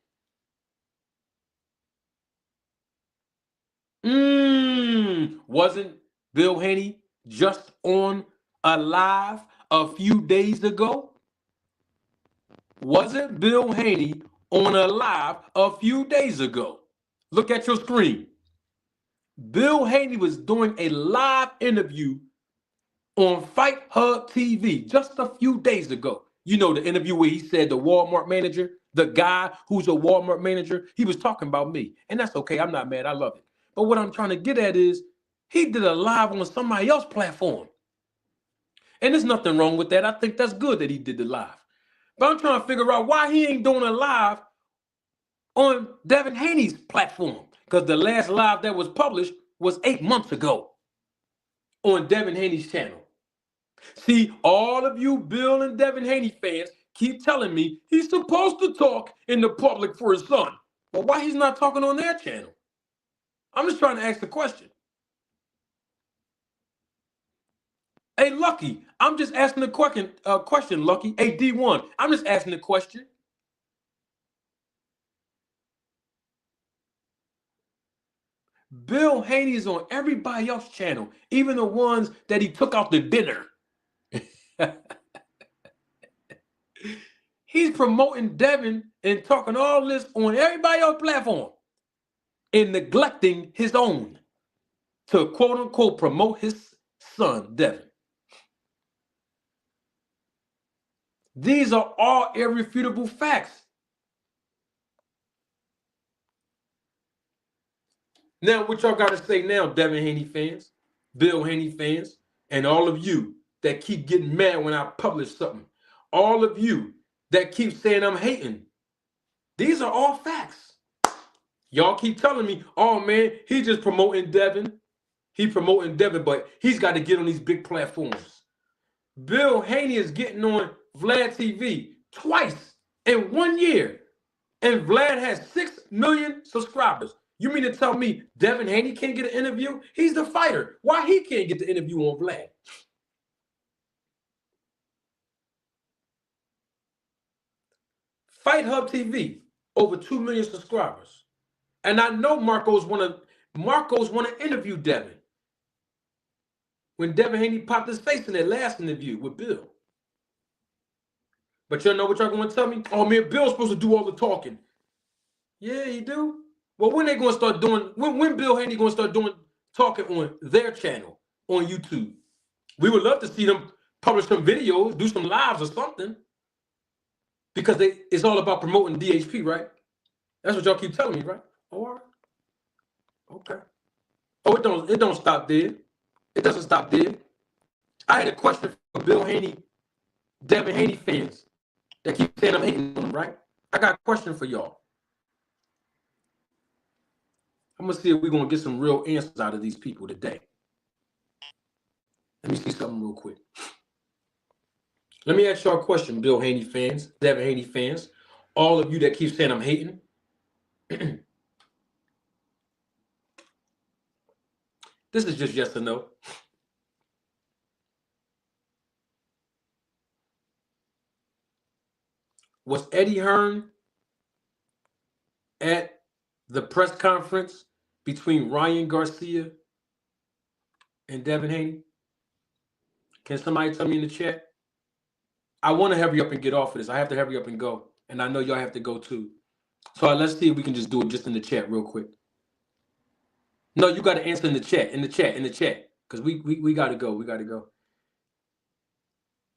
Wasn't Bill Haney just on a live a few days ago? Wasn't Bill Haney on a live a few days ago? Look at your screen. Bill Haney was doing a live interview on Fight Hub TV just a few days ago. You know, the interview where he said the Walmart manager, the guy who's a Walmart manager, he was talking about me. And that's okay. I'm not mad. I love it. But what I'm trying to get at is he did a live on somebody else's platform. And there's nothing wrong with that. I think that's good that he did the live. But I'm trying to figure out why he ain't doing a live on Devin Haney's platform. Because the last live that was published was 8 months ago on Devin Haney's channel. See, all of you Bill and Devin Haney fans keep telling me he's supposed to talk in the public for his son. Well, why he's not talking on their channel? I'm just trying to ask the question. Hey, Lucky, I'm just asking the question, Lucky. Hey, D1, I'm just asking the question. Bill Haney is on everybody else's channel, even the ones that he took out to dinner. He's promoting Devin and talking all this on everybody else's platform and neglecting his own to quote unquote promote his son, Devin. These are all irrefutable facts. Now, what y'all got to say now, Devin Haney fans, Bill Haney fans, and all of you that keep getting mad when I publish something, all of you that keep saying I'm hating, these are all facts. Y'all keep telling me, oh man, he's just promoting Devin. He's promoting Devin, but he's got to get on these big platforms. Bill Haney is getting on Vlad TV twice in 1 year. And Vlad has 6 million subscribers. You mean to tell me Devin Haney can't get an interview? He's the fighter. Why he can't get the interview on Vlad? Fight Hub TV, over 2 million subscribers. And I know Marcos want to interview Devin. When Devin Haney popped his face in that last interview with Bill. But y'all know what y'all going to tell me? Oh, man, Bill's supposed to do all the talking. Yeah, he do. Well, when they going to start doing, when Bill Haney going to start doing talking on their channel on YouTube? We would love to see them publish some videos, do some lives or something. Because it's all about promoting DHP, right? That's what y'all keep telling me, right? All right. Okay. Oh, it don't stop there. It doesn't stop there. I had a question for Bill Haney, Devin Haney fans that keep saying I'm hating on them, right? I got a question for y'all. I'm going to see if we're going to get some real answers out of these people today. Let me see something real quick. Let me ask y'all a question, Bill Haney fans, Devin Haney fans, all of you that keep saying I'm hating. This is just yes or no. Was Eddie Hearn at the press conference between Ryan Garcia and Devin Haney? Can somebody tell me in the chat? I want to hurry up and get off of this. I have to hurry up and go. And I know y'all have to go too. So let's see if we can just do it just in the chat real quick. No, you got to answer in the chat, Because we got to go. We got to go.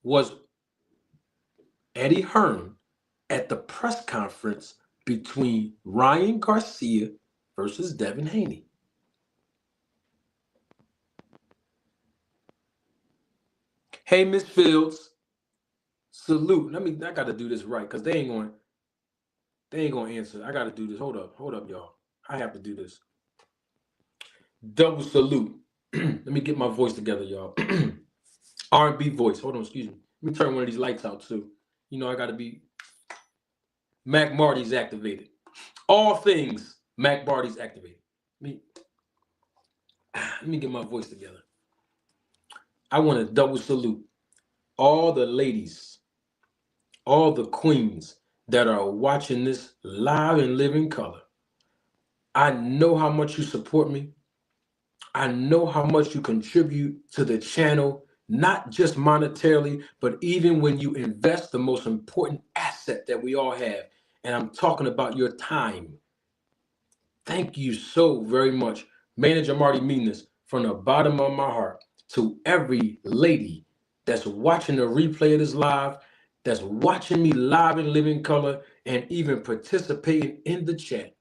Was Eddie Hearn at the press conference between Ryan Garcia versus Devin Haney? Hey, Miss Fields. Salute. I gotta do this right because they ain't gonna answer. I gotta do this. Hold up, y'all. I have to do this. Double salute. Let me get my voice together, y'all. R&B voice. Hold on, excuse me. Let me turn one of these lights out too. You know I gotta be. Mac Marty's activated. All things Mac Marty's activated. Let me get my voice together. I want to double salute all the ladies, all the queens that are watching this live and living color. I know how much you support me. I know how much you contribute to the channel, not just monetarily, but even when you invest the most important asset that we all have. And I'm talking about your time. Thank you so very much. Manager Marty mean this from the bottom of my heart to every lady that's watching the replay of this live, that's watching me live in living color, and even participating in the chat.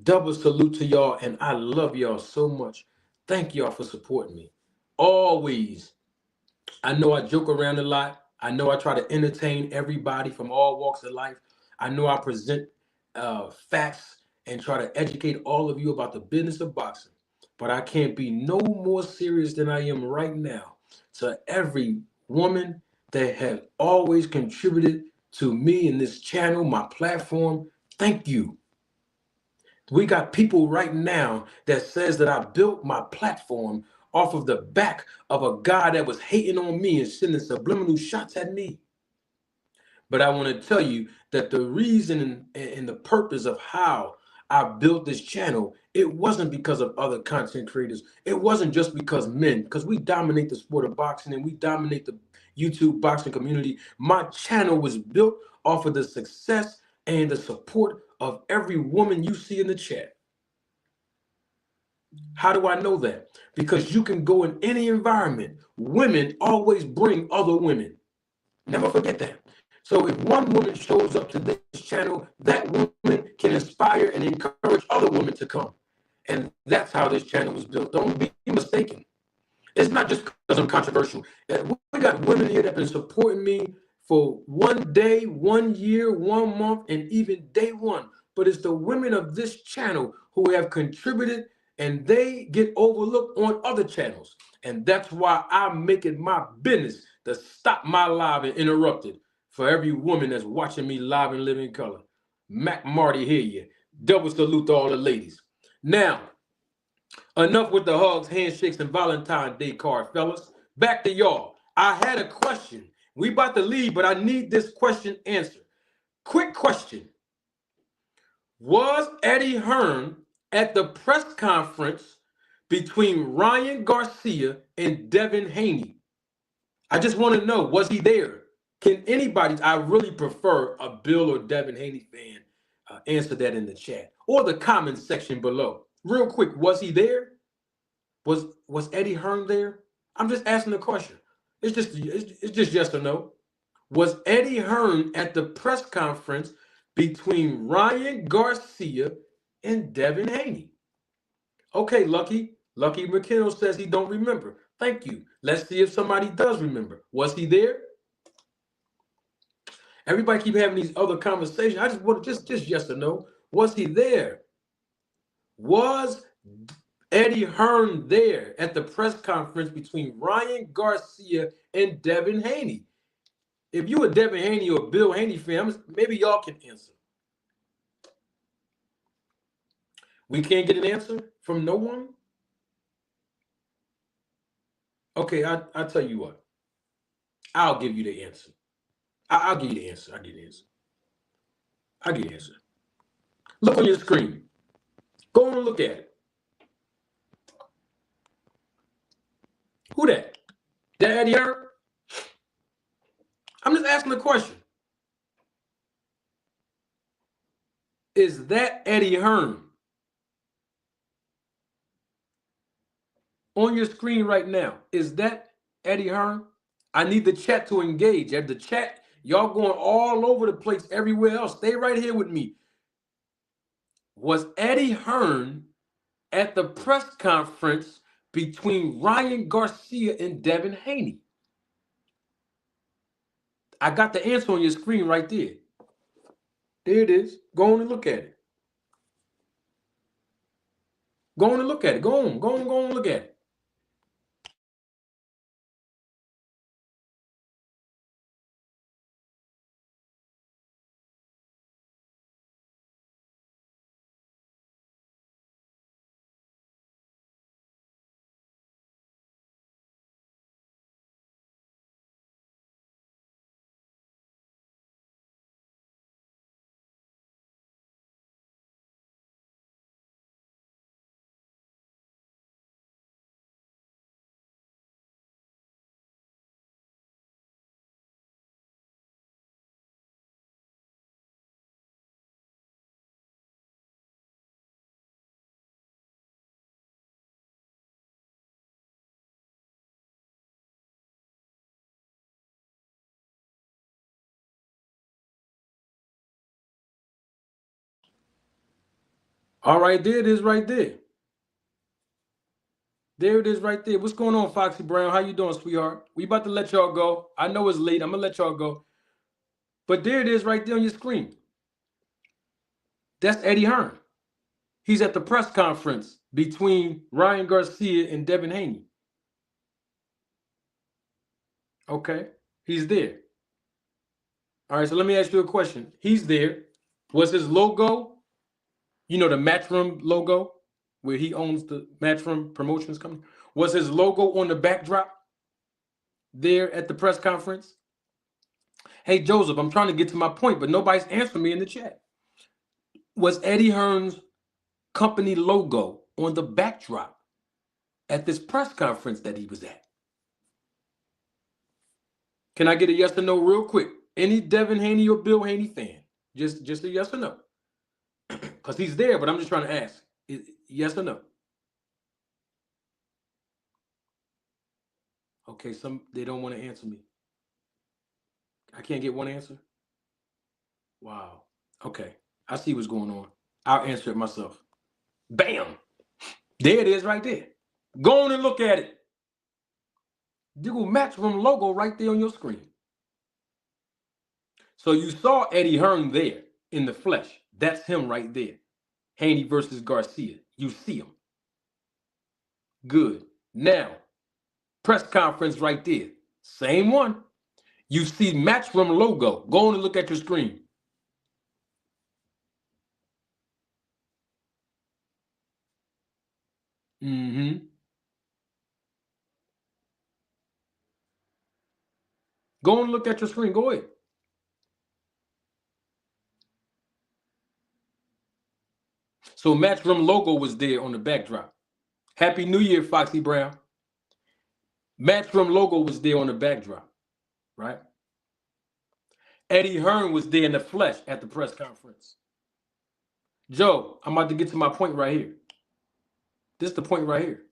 Double salute to y'all, and I love y'all so much. Thank y'all for supporting me. Always. I know I joke around a lot. I know I try to entertain everybody from all walks of life. I know I present facts and try to educate all of you about the business of boxing. But I can't be no more serious than I am right now. To every woman that has always contributed to me in this channel, my platform, thank you. We got people right now that says that I built my platform off of the back of a guy that was hating on me and sending subliminal shots at me. But I want to tell you that the reason and the purpose of how I built this channel, it wasn't because of other content creators. It wasn't just because men, because we dominate the sport of boxing and we dominate the YouTube boxing community. My channel was built off of the success and the support of every woman you see in the chat. How do I know that? Because you can go in any environment. Women always bring other women. Never forget that. So if one woman shows up to this channel, that woman can inspire and encourage other women to come. And that's how this channel was built. Don't be mistaken. It's not just because I'm controversial. We got women here that have been supporting me for 1 day, 1 year, 1 month, and even day one. But it's the women of this channel who have contributed, and they get overlooked on other channels. And that's why I make it my business to stop my live and interrupt it for every woman that's watching me live and living color. Mac Marty, hear you. Double salute to all the ladies. Now, enough with the hugs, handshakes, and Valentine's Day card, fellas. Back to y'all. I had a question. We about to leave, but I need this question answered. Quick question. Was Eddie Hearn at the press conference between Ryan Garcia and Devin Haney? I just want to know, was he there? Can anybody, I really prefer a Bill or Devin Haney fan, answer that in the chat or the comment section below. Real quick, was he there? Was Eddie Hearn there? I'm just asking the question. It's just yes or no. Was Eddie Hearn at the press conference between Ryan Garcia and Devin Haney? Okay, Lucky. Lucky McKinnell says he don't remember. Thank you. Let's see if somebody does remember. Was he there? Everybody keep having these other conversations. I just want just yes or no. Was he there? Was Eddie Hearn there at the press conference between Ryan Garcia and Devin Haney? If you a Devin Haney or Bill Haney fan, maybe y'all can answer. We can't get an answer from no one? Okay, I'll tell you what. I'll give you the answer. I'll give you the answer. I'll give you the answer. I'll give you the answer. Look on your screen. Go on and look at it. Who that? That Eddie Hearn? I'm just asking a question. Is that Eddie Hearn? On your screen right now, is that Eddie Hearn? I need the chat to engage. At the chat, y'all going all over the place everywhere else. Stay right here with me. Was Eddie Hearn at the press conference between Ryan Garcia and Devin Haney? I got the answer on your screen right there. There it is. Go on and look at it. Go on and look at it. Go on and look at it. All right, there it is right there. There it is right there. What's going on, Foxy Brown? How you doing, sweetheart? We about to let y'all go. I know it's late. I'm going to let y'all go. But there it is right there on your screen. That's Eddie Hearn. He's at the press conference between Ryan Garcia and Devin Haney. Okay, he's there. All right, so let me ask you a question. He's there. Was his logo, you know, the Matchroom logo, where he owns the Matchroom Promotions company? Was his logo on the backdrop there at the press conference? Hey, Joseph, I'm trying to get to my point, but nobody's answering me in the chat. Was Eddie Hearn's company logo on the backdrop at this press conference that he was at? Can I get a yes or no real quick? Any Devin Haney or Bill Haney fan? Just a yes or no. Because he's there, but I'm just trying to ask. Yes or no? Okay, they don't want to answer me. I can't get one answer? Wow. Okay, I see what's going on. I'll answer it myself. Bam! There it is right there. Go on and look at it. Google Matchroom logo right there on your screen. So you saw Eddie Hearn there in the flesh. That's him right there. Haney versus Garcia. You see him. Good. Now, press conference right there. Same one. You see Matchroom logo. Go on and look at your screen. Mm-hmm. Go and look at your screen. Go ahead. So Matchroom logo was there on the backdrop. Happy New Year, Foxy Brown. Matchroom logo was there on the backdrop, right? Eddie Hearn was there in the flesh at the press conference. Joe, I'm about to get to my point right here. This is the point right here.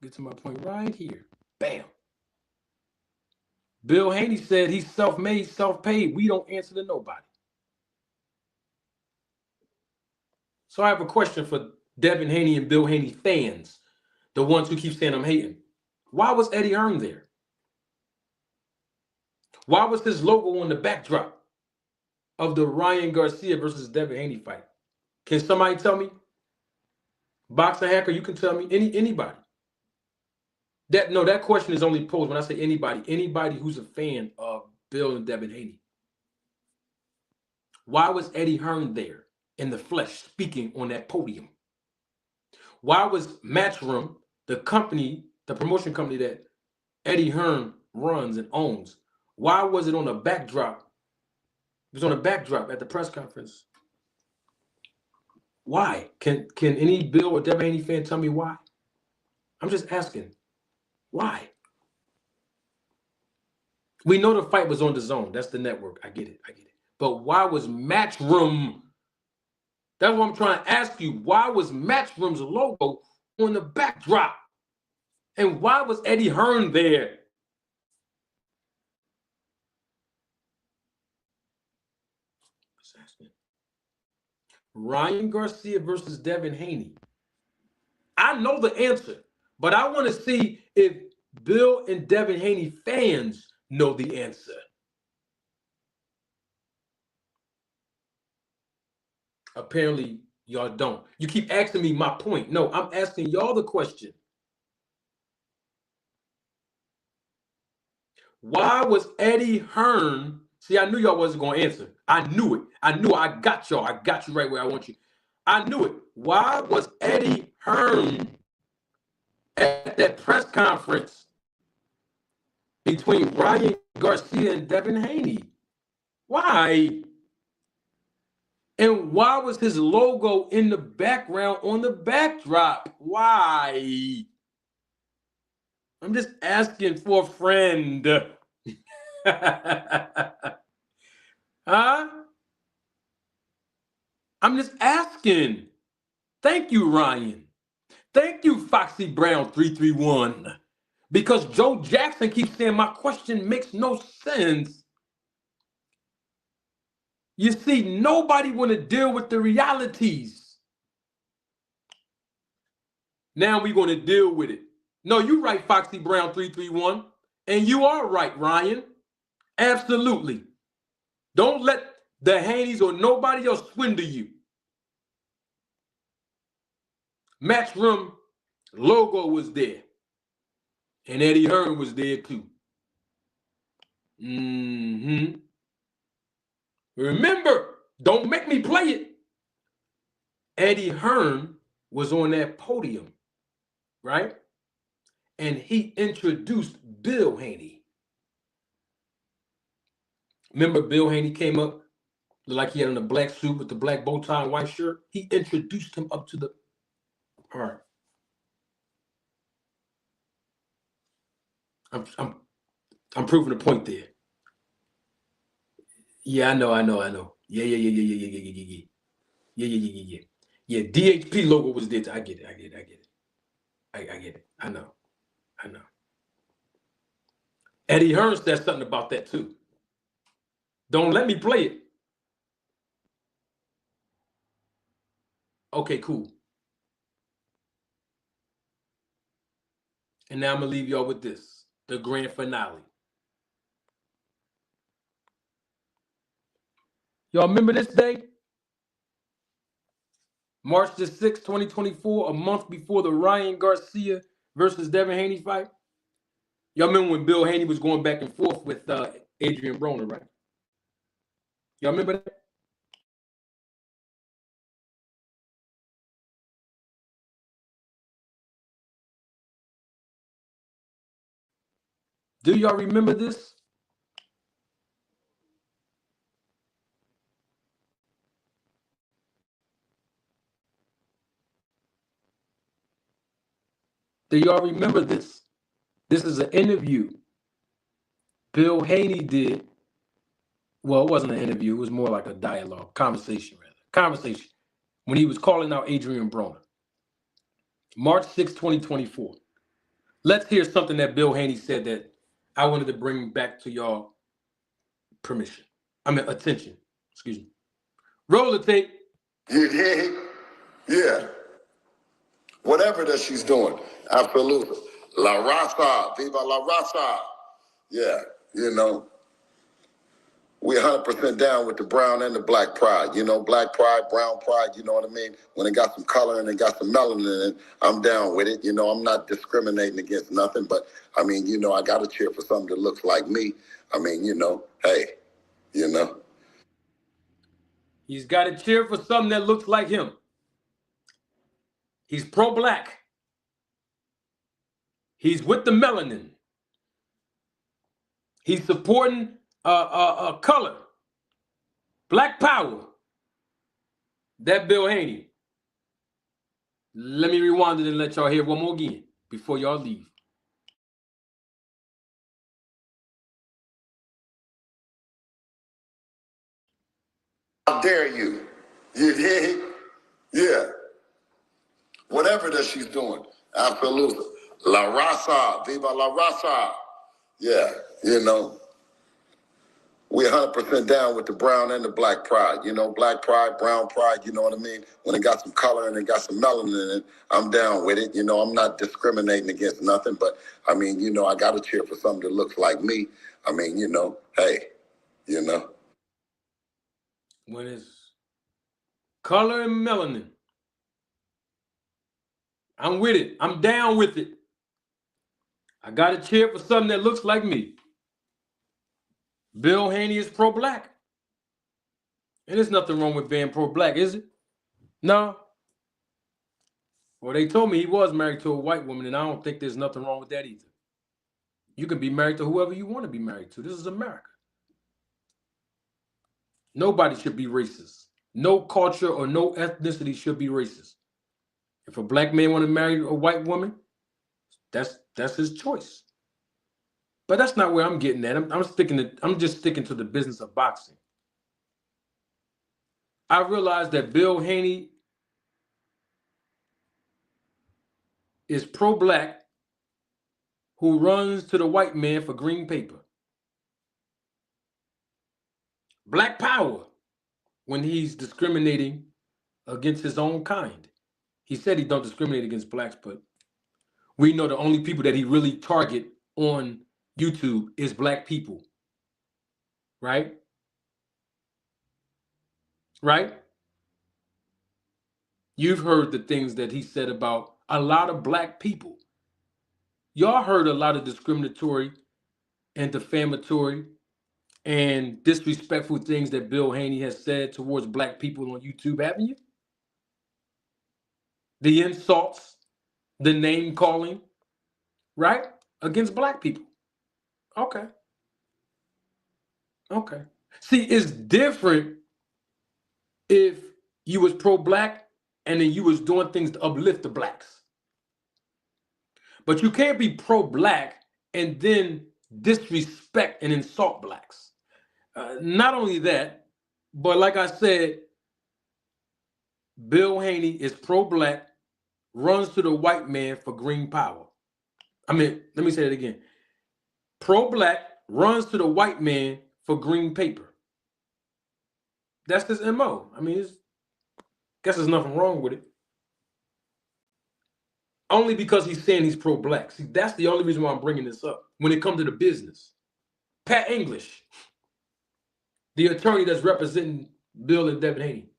Get to my point right here. Bam. Bill Haney said he's self-made, self-paid. We don't answer to nobody. So I have a question for Devin Haney and Bill Haney fans, the ones who keep saying I'm hating. Why was Eddie Hearn there? Why was his logo on the backdrop of the Ryan Garcia versus Devin Haney fight? Can somebody tell me? Boxer Hacker, you can tell me. Anybody. That question is only posed when I say anybody. Anybody who's a fan of Bill and Devin Haney. Why was Eddie Hearn there in the flesh speaking on that podium? Why was Matchroom, the company, the promotion company that Eddie Hearn runs and owns, why was it on a backdrop? It was on a backdrop at the press conference. Why? Can any Bill or Devin Haney fan tell me why? I'm just asking. Why? We know the fight was on the Zone. That's the network. I get it. But why was Matchroom? That's what I'm trying to ask you. Why was Matchroom's logo on the backdrop? And why was Eddie Hearn there? Ryan Garcia versus Devin Haney. I know the answer, but I want to see if Bill and Devin Haney fans know the answer. Apparently, y'all don't. You keep asking me my point. No, I'm asking y'all the question. Why was Eddie Hearn? See, I knew y'all wasn't going to answer. I knew it. I knew I got y'all. I got you right where I want you. I knew it. Why was Eddie Hearn at that press conference between Ryan Garcia and Devin Haney? Why? And why was his logo in the background on the backdrop? Why? I'm just asking for a friend. Huh? I'm just asking. Thank you, Ryan. Thank you, Foxy Brown 331. Because Joe Jackson keeps saying my question makes no sense. You see, nobody want to deal with the realities. Now we're going to deal with it. No, you're right, Foxy Brown 331. And you are right, Ryan. Absolutely. Don't let the Haneys or nobody else swindle you. Matchroom logo was there. And Eddie Hearn was there too. Remember, don't make me play it. Eddie Hearn was on that podium, right? And he introduced Bill Haney. Remember Bill Haney came up, looked like he had on a black suit with the black bow tie and white shirt. He introduced him up to the... All right. I'm proving a point there. Yeah, I know. Yeah. Yeah, DHP logo was there. I get it. I get it. I know. Eddie Hearn said something about that too. Don't let me play it. Okay, cool. And now I'm going to leave y'all with this, the grand finale. Y'all remember this day? March the 6th, 2024, a month before the Ryan Garcia versus Devin Haney fight. Y'all remember when Bill Haney was going back and forth with Adrian Broner, right? Y'all remember that? Do y'all remember this? Do y'all remember this? This is an interview Bill Haney did. Well, it wasn't an interview. It was more like a dialogue, conversation, rather. Conversation. When he was calling out Adrian Broner. March 6, 2024. Let's hear something that Bill Haney said that I wanted to bring back to y'all attention. Excuse me. Roll the tape. You dig? Yeah. Whatever that she's doing. Absolutely. La raza. Viva la raza. Yeah. You know, we're 100% down with the brown and the black pride. You know, black pride, brown pride, you know what I mean? When it got some color and it got some melanin in it, I'm down with it. You know, I'm not discriminating against nothing, but I mean, you know, I got to cheer for something that looks like me. I mean, you know, hey, you know. He's got to cheer for something that looks like him. He's pro-black. He's with the melanin. He's supporting color. Black power. That Bill Haney. Let me rewind it and let y'all hear one more again before y'all leave. How dare you? You dig? Yeah. Whatever that she's doing. Absolutely. La raza. Viva la raza. Yeah. You know, we're 100% down with the brown and the black pride. You know, black pride, brown pride, you know what I mean? When it got some color and it got some melanin in it, I'm down with it. You know, I'm not discriminating against nothing, but I mean, you know, I got to cheer for something that looks like me. I mean, you know, hey, you know. When it's color and melanin, I'm with it. I'm down with it. I got to cheer for something that looks like me. Bill Haney is pro-black. And there's nothing wrong with being pro-black, is it? No. Well, they told me he was married to a white woman, and I don't think there's nothing wrong with that either. You can be married to whoever you want to be married to. This is America. Nobody should be racist. No culture or no ethnicity should be racist. If a black man want to marry a white woman, that's his choice. But that's not where I'm getting at. I'm just sticking to the business of boxing. I realized that Bill Haney is pro-black who runs to the white man for green paper. Black power when he's discriminating against his own kind. He said he don't discriminate against blacks, but we know the only people that he really target on YouTube is black people. Right? Right? You've heard the things that he said about a lot of black people. Y'all heard a lot of discriminatory and defamatory and disrespectful things that Bill Haney has said towards black people on YouTube, haven't you? The insults, the name calling, right? Against black people. Okay. Okay. See, it's different if you was pro-black and then you was doing things to uplift the blacks. But you can't be pro-black and then disrespect and insult blacks. Not only that, but like I said, Bill Haney is pro-black, runs to the white man for green power. I mean, let me say that again. Pro-black, runs to the white man for green paper. That's his MO. I mean, guess there's nothing wrong with it. Only because he's saying he's pro-black. See, that's the only reason why I'm bringing this up. When it comes to the business. Pat English, the attorney that's representing Bill and Devin Haney.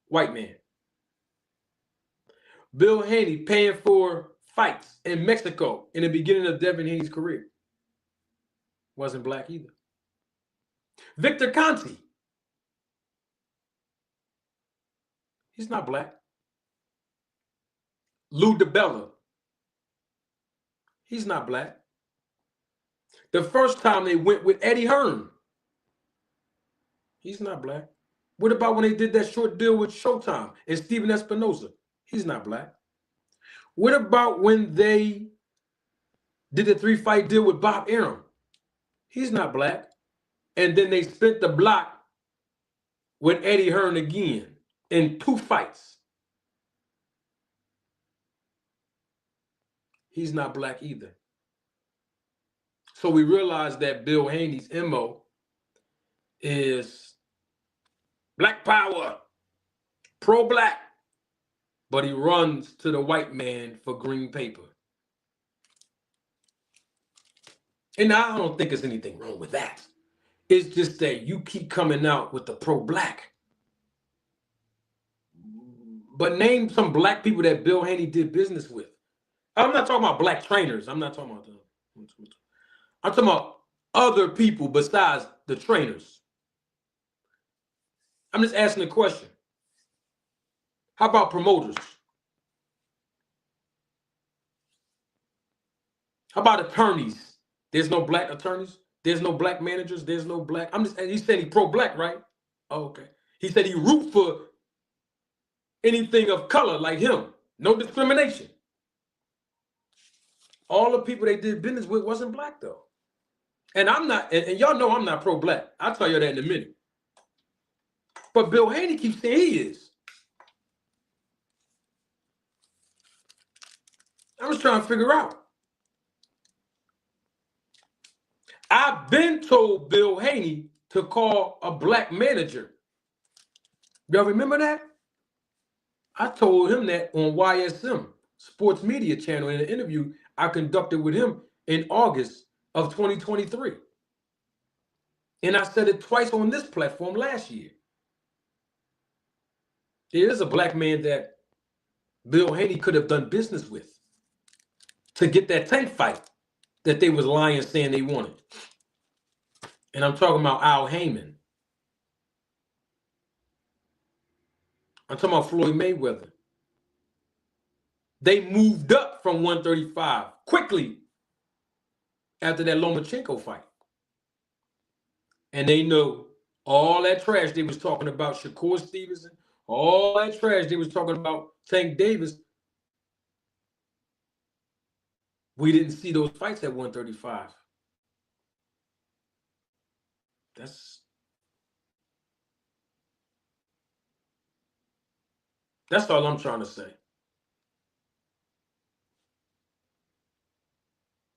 White man. Bill Haney paying for fights in Mexico in the beginning of Devin Haney's career. Wasn't black either. Victor Conti. He's not black. Lou DiBella. He's not black. The first time they went with Eddie Hearn. He's not black. What about when they did that short deal with Showtime and Steven Espinoza? He's not black. What about when they did the 3-fight deal with Bob Arum? He's not black. And then they split the block with Eddie Hearn again in 2 fights. He's not black either. So we realize that Bill Haney's MO is black power, pro-black, but he runs to the white man for green paper. And I don't think there's anything wrong with that. It's just that you keep coming out with the pro-black. But name some black people that Bill Haney did business with. I'm not talking about black trainers. I'm not talking about them. I'm talking about other people besides the trainers. I'm just asking a question. How about promoters? How about attorneys? There's no black attorneys. There's no black managers. There's no black. He said he pro-black, right? Oh, okay. He said he root for anything of color like him. No discrimination. All the people they did business with wasn't black though. And I'm not, and y'all know I'm not pro-black. I'll tell you that in a minute. But Bill Haney keeps saying he is. I was trying to figure out. I've been told Bill Haney to call a black manager. Y'all remember that? I told him that on YSM, Sports Media Channel, in an interview I conducted with him in August of 2023. And I said it twice on this platform last year. There is a black man that Bill Haney could have done business with to get that tank fight that they was lying saying they wanted. And I'm talking about Al Heyman. I'm talking about Floyd Mayweather. They moved up from 135 quickly after that Lomachenko fight. And they know all that trash they was talking about Shakur Stevenson, all that trash they was talking about Tank Davis. We didn't see those fights at 135. That's all I'm trying to say.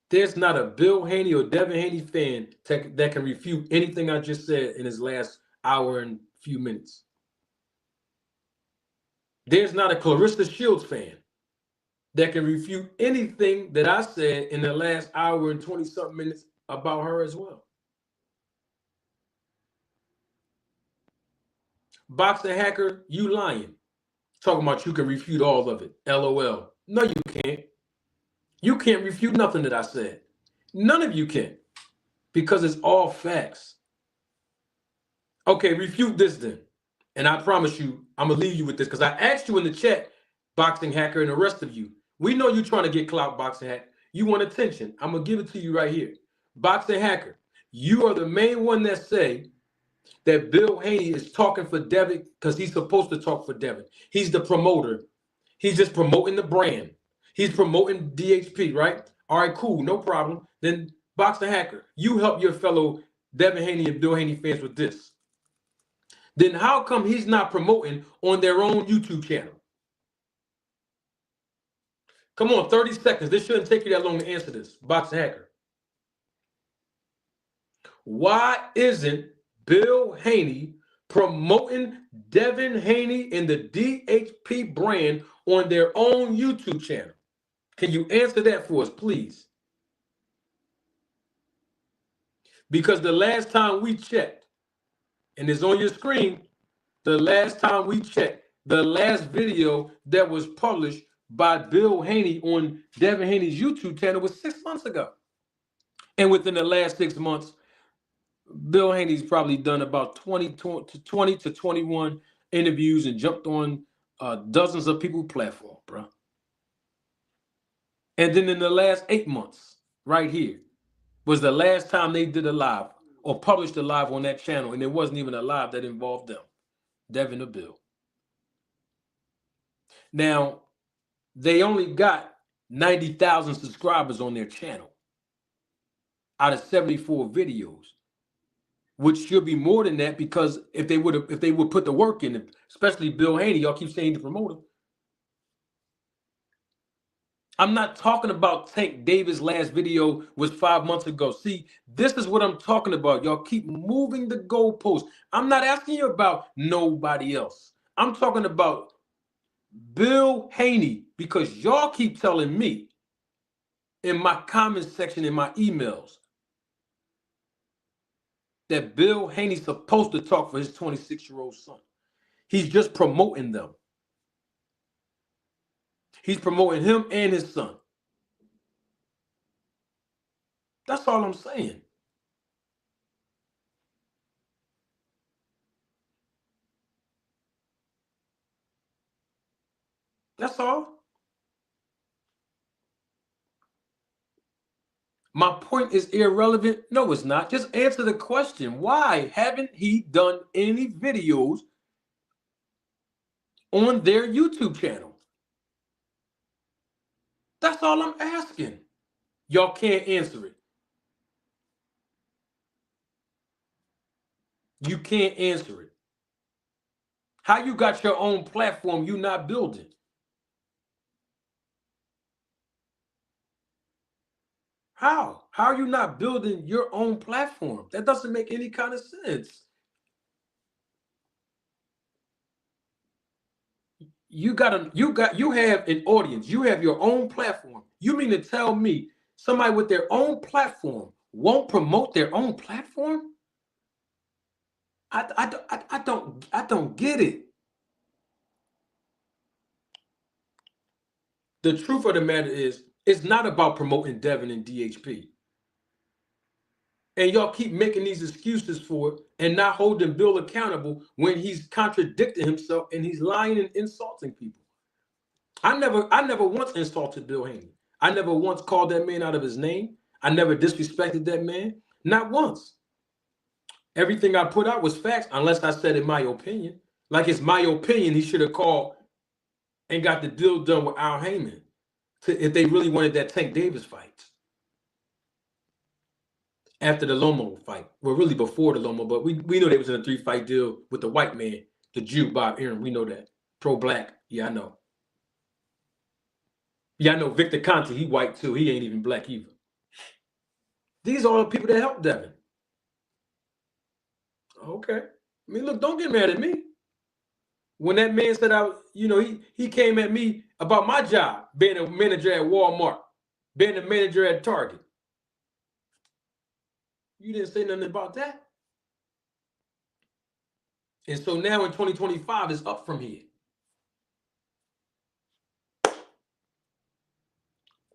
There's not a Bill Haney or Devin Haney fan that can refute anything I just said in his last hour and few minutes. There's not a Claressa Shields fan that can refute anything that I said in the last hour and 20-something minutes about her as well. Boxing hacker, you lying. Talking about you can refute all of it. LOL. No, you can't. You can't refute nothing that I said. None of you can. Because it's all facts. Okay, refute this then. And I promise you, I'm going to leave you with this because I asked you in the chat, Boxing Hacker, and the rest of you. We know you're trying to get clout, Boxing Hacker. You want attention. I'm going to give it to you right here. Boxing Hacker, you are the main one that say that Bill Haney is talking for Devin because he's supposed to talk for Devin. He's the promoter. He's just promoting the brand. He's promoting DHP, right? All right, cool, no problem. Then Boxing Hacker, you help your fellow Devin Haney and Bill Haney fans with this. Then how come he's not promoting on their own YouTube channel? Come on, 30 seconds. This shouldn't take you that long to answer this. Boxing Hacker. Why isn't Bill Haney promoting Devin Haney and the DHP brand on their own YouTube channel? Can you answer that for us, please? Because the last time we checked, and it's on your screen, the last time we checked, the last video that was published by Bill Haney on Devin Haney's YouTube channel was 6 months ago. And within the last 6 months, Bill Haney's probably done about 20 to 21 interviews and jumped on dozens of people's platform, bro. And then in the last 8 months, right here, was the last time they did a live or published a live on that channel. And it wasn't even a live that involved them, Devin or Bill. Now, they only got 90,000 subscribers on their channel out of 74 videos, which should be more than that, because if they would put the work in, especially Bill Haney, y'all keep saying the promoter. I'm not talking about Tank Davis' last video was 5 months ago. See, this is what I'm talking about. Y'all keep moving the goalposts. I'm not asking you about nobody else. I'm talking about Bill Haney, because y'all keep telling me in my comments section, in my emails, that Bill Haney's supposed to talk for his 26-year-old son. He's just promoting them. He's promoting him and his son. That's all I'm saying. That's all. My point is irrelevant. No, it's not. Just answer the question. Why haven't he done any videos on their YouTube channel? That's all I'm asking. Y'all can't answer it. You can't answer it. How you got your own platform you not building? How? How are you not building your own platform? That doesn't make any kind of sense. You have an audience. You have your own platform. You mean to tell me somebody with their own platform won't promote their own platform? I don't get it. The truth of the matter is, it's not about promoting Devin and DHP. And y'all keep making these excuses for it and not holding Bill accountable when he's contradicting himself and he's lying and insulting people. I never once insulted Bill Haney. I never once called that man out of his name. I never disrespected that man. Not once. Everything I put out was facts, unless I said in my opinion. Like it's my opinion he should have called and got the deal done with Al Heyman if they really wanted that Tank Davis fight. After the Lomo fight. Well, really before the Lomo, but we know they was in a 3-fight deal with the white man, the Jew, Bob Aaron. We know that. Pro-black. Yeah, I know. Yeah, I know Victor Conte, he white too. He ain't even black either. These are all the people that helped Devin. Okay. I mean, look, don't get mad at me. When that man said he came at me about my job, being a manager at Walmart, being a manager at Target. You didn't say nothing about that. And so now in 2025, it's up from here.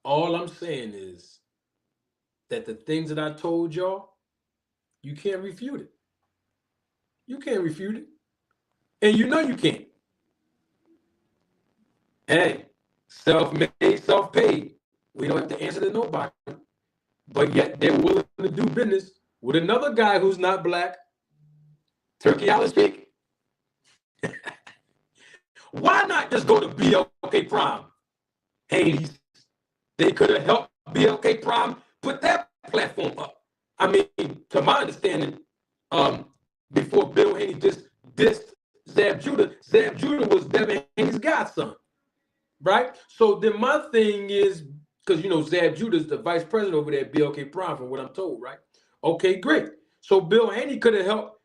All I'm saying is that the things that I told y'all, you can't refute it. You can't refute it. And you know you can't. Hey, self-made, self-paid. We don't have to answer to nobody. But yet they're willing to do business with another guy who's not black. Turkey Island Chick. Why not just go to BLK Prime? Hey, they could have helped BLK Prime put that platform up. I mean, to my understanding, before Bill Haney dissed Zab Judah was Devin Haney's godson, right? So then my thing is, because Zab Judah is the vice president over there at BLK Prime, from what I'm told, right? Okay, great. So Bill Haney could have helped,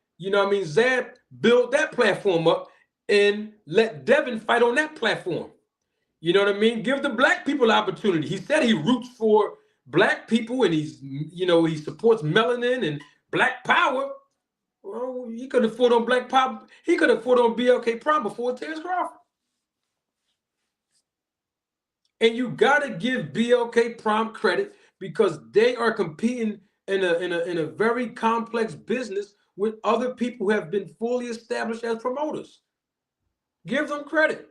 Zab build that platform up and let Devin fight on that platform. You know what I mean? Give the black people opportunity. He said he roots for black people and he supports melanin and black power. Well, he could have fought on black power. He could have fought on BLK Prime before Terrence Crawford. And you gotta give BLK Prime credit because they are competing in a very complex business with other people who have been fully established as promoters. Give them credit.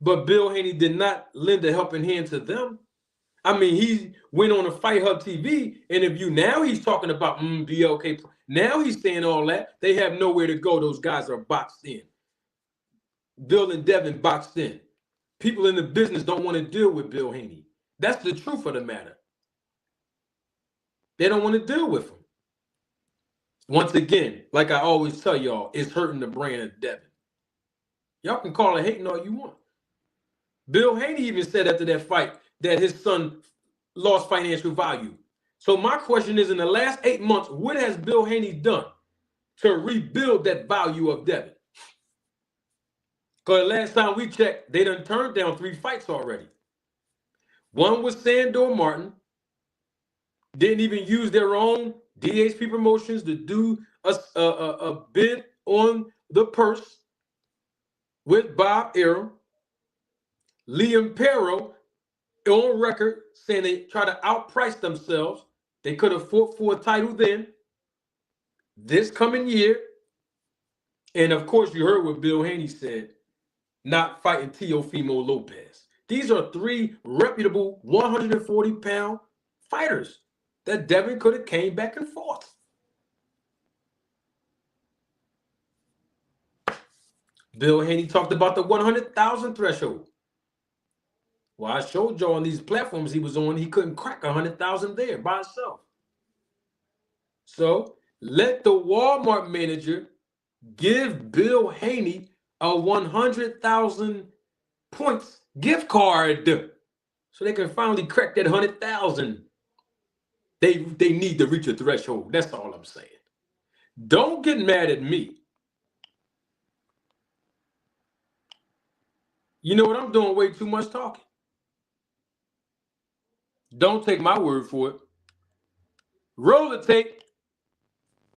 But Bill Haney did not lend a helping hand to them. I mean, he went on a Fight Hub TV interview. Now he's talking about BLK. Now he's saying all that. They have nowhere to go. Those guys are boxed in. Bill and Devin boxed in. people in the business don't want to deal with Bill Haney. That's the truth of the matter. They don't want to deal with him. Once again, like I always tell y'all, it's hurting the brand of Devin. Y'all can call it hating all you want. Bill Haney even said after that fight that his son lost financial value. So my question is, in the last 8 months, what has Bill Haney done to rebuild that value of Devin? Because last time we checked, they done turned down 3 fights already. One was Sandor Martin. Didn't even use their own DHP promotions to do a bid on the purse with Bob Arum. Liam Perro on record saying they try to outprice themselves. They could have fought for a title then, this coming year. And of course, you heard what Bill Haney said, not fighting Teofimo Lopez. These are 3 reputable 140-pound fighters that Devin could have came back and forth. Bill Haney talked about the 100,000 threshold. Well, I showed y'all on these platforms he was on, he couldn't crack 100,000 there by himself. So let the Walmart manager give Bill Haney a 100,000 points gift card so they can finally crack that 100,000. They need to reach a threshold. That's all I'm saying. Don't get mad at me. You know what? I'm doing way too much talking. Don't take my word for it. Roll the tape.